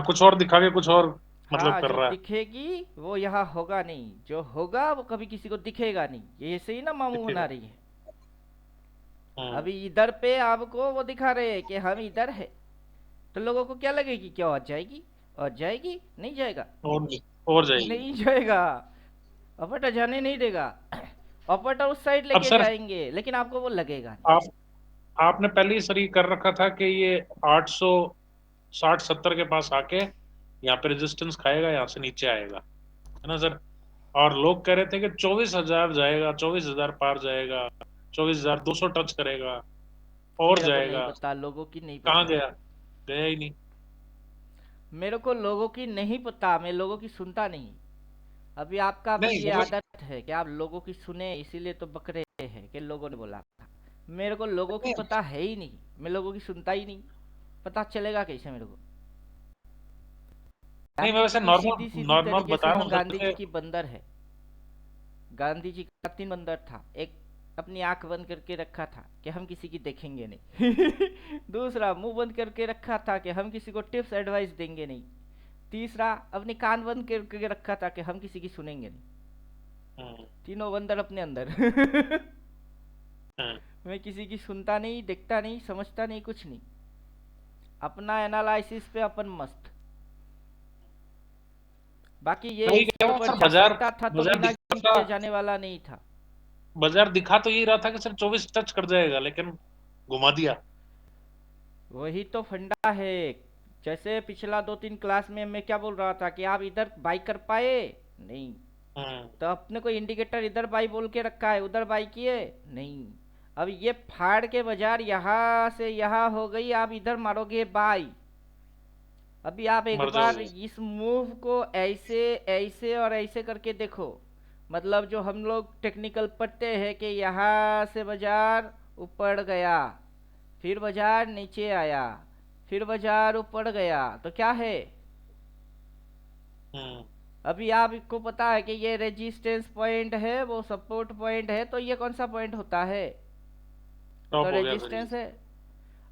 कुछ और दिखा के कुछ और मतलब हाँ, कर जो रहा है। दिखेगी वो यहाँ होगा नहीं, जो होगा वो कभी किसी को दिखेगा नहीं। ये ऐसे ही ना मामू दिखेगा। बना रही है। अभी इधर पे आपको वो दिखा रहे हैं कि हम इधर है, तो लोगों को क्या लगेगी? क्या और जाएगी? और जाएगी? नहीं जाएगा, और जाएगी। नहीं जाएगा। ऑपरेटर जाने नहीं देगा। ऑपरेटर उस साइड अब लेके सर जाएंगे, लेकिन आपको वो लगेगा नहीं। आपने पहले ही सर ये कर रखा था कि ये 860-70 के पास आके यहाँ पे रेजिस्टेंस खाएगा, यहाँ से नीचे आएगा, है ना सर? और लोग कह रहे थे कि 24,000 जाएगा, 24,000 पार जाएगा, 24,200 टच करेगा और मेरे को नहीं जाएगा। पता, लोगों की नहीं कहाँ पता। गया? गया ही नहीं। मेरे को लोगों की नहीं पता, मैं लोगों की सुनता नहीं। अभी आपका भी नहीं ये मतलब आदत है कि आप लोगों की सुने, इसीलिए तो बकरे हैं कि लोगों ने बोला था। मेरे को लोगों की पता है ही नहीं, मैं लोगों की सुनता ही नहीं। पता चलेगा कैसे मेरे को? नहीं, मैं गांधी वैसे जी नॉर्मल सीधी सीधी नॉर्मल तरीके से बता रहा हम हूँ गांधी सर जी की बंदर है। गांधी जी का 3 बंदर था। एक अपनी आंख बंद करके रखा था कि हम किसी की देखेंगे नहीं। दूसरा मुंह बंद करके रखा था कि हम किसी को टिप्स एडवाइस देंगे नहीं। तीसरा अपनी कान बंद करके रखा था कि हम किसी की सुनेंगे नहीं। तीनों बंदर अपने अंदर। मैं किसी की सुनता नहीं, देखता नहीं, समझता नहीं, कुछ नहीं। अपना एनालिसिस पे अपन मस्त। बाकी ये वही इसके कह रहा ऊपर सर, जा बाजार सकता था तो बाजार बिना दिखा नीचे था, जाने वाला नहीं था। बाजार दिखा तो यही रहा था कि सर 24 टच कर जाएगा, लेकिन घुमा दिया। वही तो फंडा है। जैसे पिछला 2-3 क्लास में मैं क्या बोल रहा था कि आप इधर बाई कर पाए नहीं, तो अपने को इंडिकेटर इधर बाई बोल के रखा है, उधर बाई किए नहीं। अब ये फाड़ के बाजार यहाँ से यहाँ हो गई, आप इधर मारोगे बाई। अभी आप एक मर बार जाओगे। इस मूव को ऐसे ऐसे और ऐसे करके देखो। मतलब जो हम लोग टेक्निकल पढ़ते हैं कि यहाँ से बाजार ऊपर गया, फिर बाजार नीचे आया, फिर बाजार ऊपर गया, तो क्या है? अभी आपको पता है कि ये रेजिस्टेंस पॉइंट है, वो सपोर्ट पॉइंट है, तो ये कौन सा पॉइंट होता है? टॉप तो हो गया सर ये। रेजिस्टेंस है।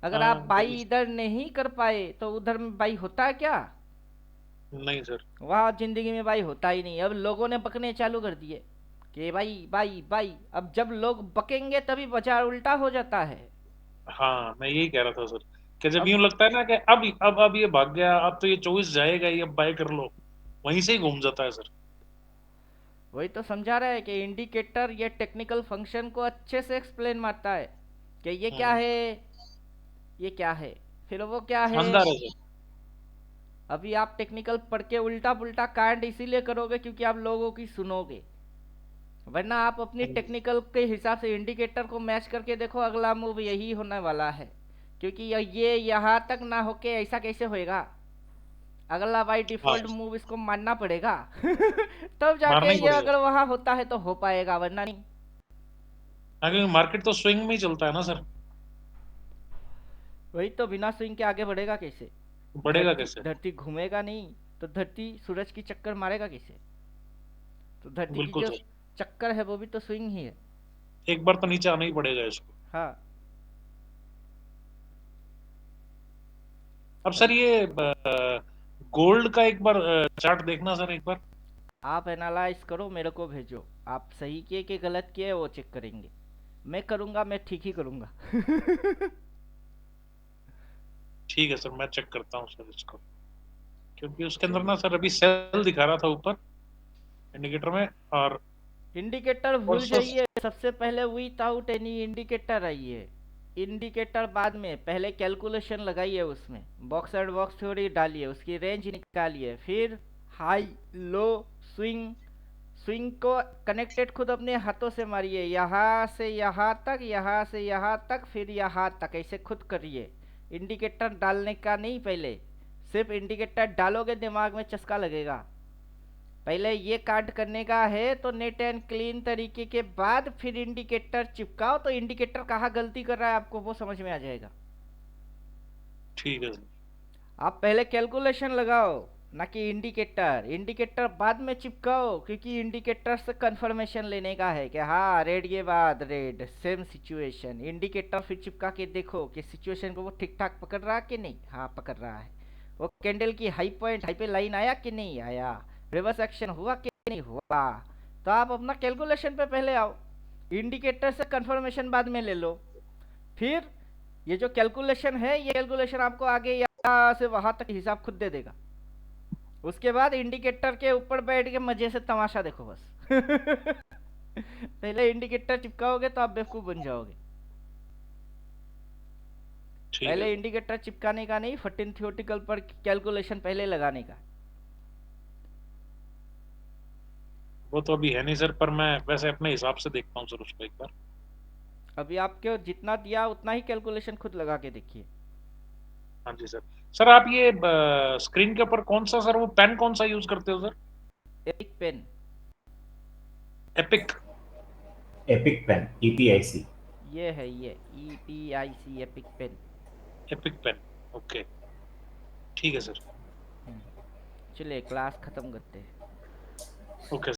अगर हाँ, आप बाई resist- इधर नहीं कर पाए तो उधर में बाई होता है क्या? नहीं सर। वहाँ जिंदगी में बाई होता ही नहीं। अब लोगों ने बकने चालू कर दिए कि बाई बाई बाई। अब जब लोग बकेंगे तभी बाजार उल्टा हो जाता है। हाँ, मैं यही कह रहा था सर कि जब अब यूं लगता है ना कि अब ये भाग गया, अब तो ये 24 जाएगा, ये अब बाय कर लो, वहीं से ही घूम जाता है सर। वही तो समझा रहा है कि इंडिकेटर ये टेक्निकल फंक्शन को अच्छे से एक्सप्लेन मारता है कि ये क्या है, ये क्या है, फिर वो क्या है। शानदार है सर। अभी आप टेक्निकल पढ़ के उल्टा पुल्टा कांड इसीलिए करोगे क्योंकि आप लोगों की सुनोगे, वरना आप अपनी टेक्निकल के हिसाब से इंडिकेटर को मैच करके देखो, अगला मूव यही होने वाला है। क्योंकि ये यहाँ तक ना होके ऐसा कैसे होएगा? अगला बाई डिफॉल्ट मूव इसको मानना पड़ेगा। तब जाके ये अगर वहां होता है तो हो पाएगा, वरना नहीं। क्योंकि मार्केट तो स्विंग में ही चलता है ना सर। वही तो, बिना स्विंग के आगे बढ़ेगा कैसे? बढ़ेगा कैसे? धरती घूमेगा नहीं तो धरती सूरज की चक्कर मारेगा कैसे? तो धरती की जो चक्कर है वो भी तो स्विंग ही है। एक बार तो नीचे आना ही पड़ेगा इसको। हाँ। अब सर ये गोल्ड का एक बार चार्ट देखना सर, एक बार आप एनालाइज करो, मेरे को भेजो। आप सही किए कि गलत किए वो चेक करेंगे। मैं करूंगा, मैं ठीक ही करूंगा। ठीक है सर, मैं चेक करता हूँ सर इसको, क्योंकि उसके अंदर ना सर अभी सेल दिखा रहा था ऊपर इंडिकेटर में। और इंडिकेटर भूल सर जाइए, सबसे पहले विदाउट एनी इंडिकेटर आइए। इंडिकेटर बाद में, पहले कैलकुलेशन लगाइए, उसमें बॉक्स एंड बॉक्स थ्योरी डालिए, उसकी रेंज निकालिए, फिर हाई लो स्विंग, स्विंग को कनेक्टेड खुद अपने हाथों से मारिए, यहाँ से यहाँ तक, यहाँ से यहाँ तक, फिर यहाँ तक, ऐसे खुद करिए। इंडिकेटर डालने का नहीं, पहले सिर्फ इंडिकेटर डालोगे दिमाग में चस्का लगेगा। पहले ये काट करने का है तो नेट एंड क्लीन तरीके के बाद फिर इंडिकेटर चिपकाओ, तो इंडिकेटर कहाँ गलती कर रहा है आपको वो समझ में आ जाएगा। ठीक है सर। आप पहले कैलकुलेशन लगाओ, ना कि इंडिकेटर। इंडिकेटर बाद में चिपकाओ, क्योंकि इंडिकेटर से कंफर्मेशन लेने का है कि हाँ रेड के बाद रेड, सेम सिचुएशन। इंडिकेटर फिर चिपका के देखो कि सिचुएशन को वो ठीक ठाक पकड़ रहा कि नहीं। हाँ पकड़ रहा है। वो कैंडल की हाई पॉइंट, हाई पे लाइन आया कि नहीं आया, रिवर्स एक्शन हुआ कि नहीं हुआ। तो आप अपना कैलकुलेशन पे पहले आओ, इंडिकेटर से कंफर्मेशन बाद में ले लो। फिर ये जो कैलकुलेशन है, ये कैलकुलेशन आपको आगे यहाँ से वहां तक हिसाब खुद दे देगा। उसके बाद इंडिकेटर के ऊपर बैठ के मजे से तमाशा देखो बस। पहले इंडिकेटर चिपकाओगे तो आप बेवकूफ बन जाओगे। ठीक पहले है, इंडिकेटर चिपकाने का नहीं, 14 थियोटिकल पर कैलकुलेशन पहले लगाने का। वो तो अभी है नहीं सर, पर मैं वैसे अपने हिसाब से देखता हूँ सर उसको एक बार। अभी आपके जितना दिया उतना ही कैलकुलेशन खुद लगा के देखिए। हाँ जी सर। सर आप ये स्क्रीन के ऊपर कौन सा सर वो पेन कौन सा यूज करते हो sir? Epic pen. Epic. Epic pen, EPIC। ये है, ये EPIC epic pen. Epic pen, okay ठीक है सर। चलिए क्लास खत्म करते हैं। ओके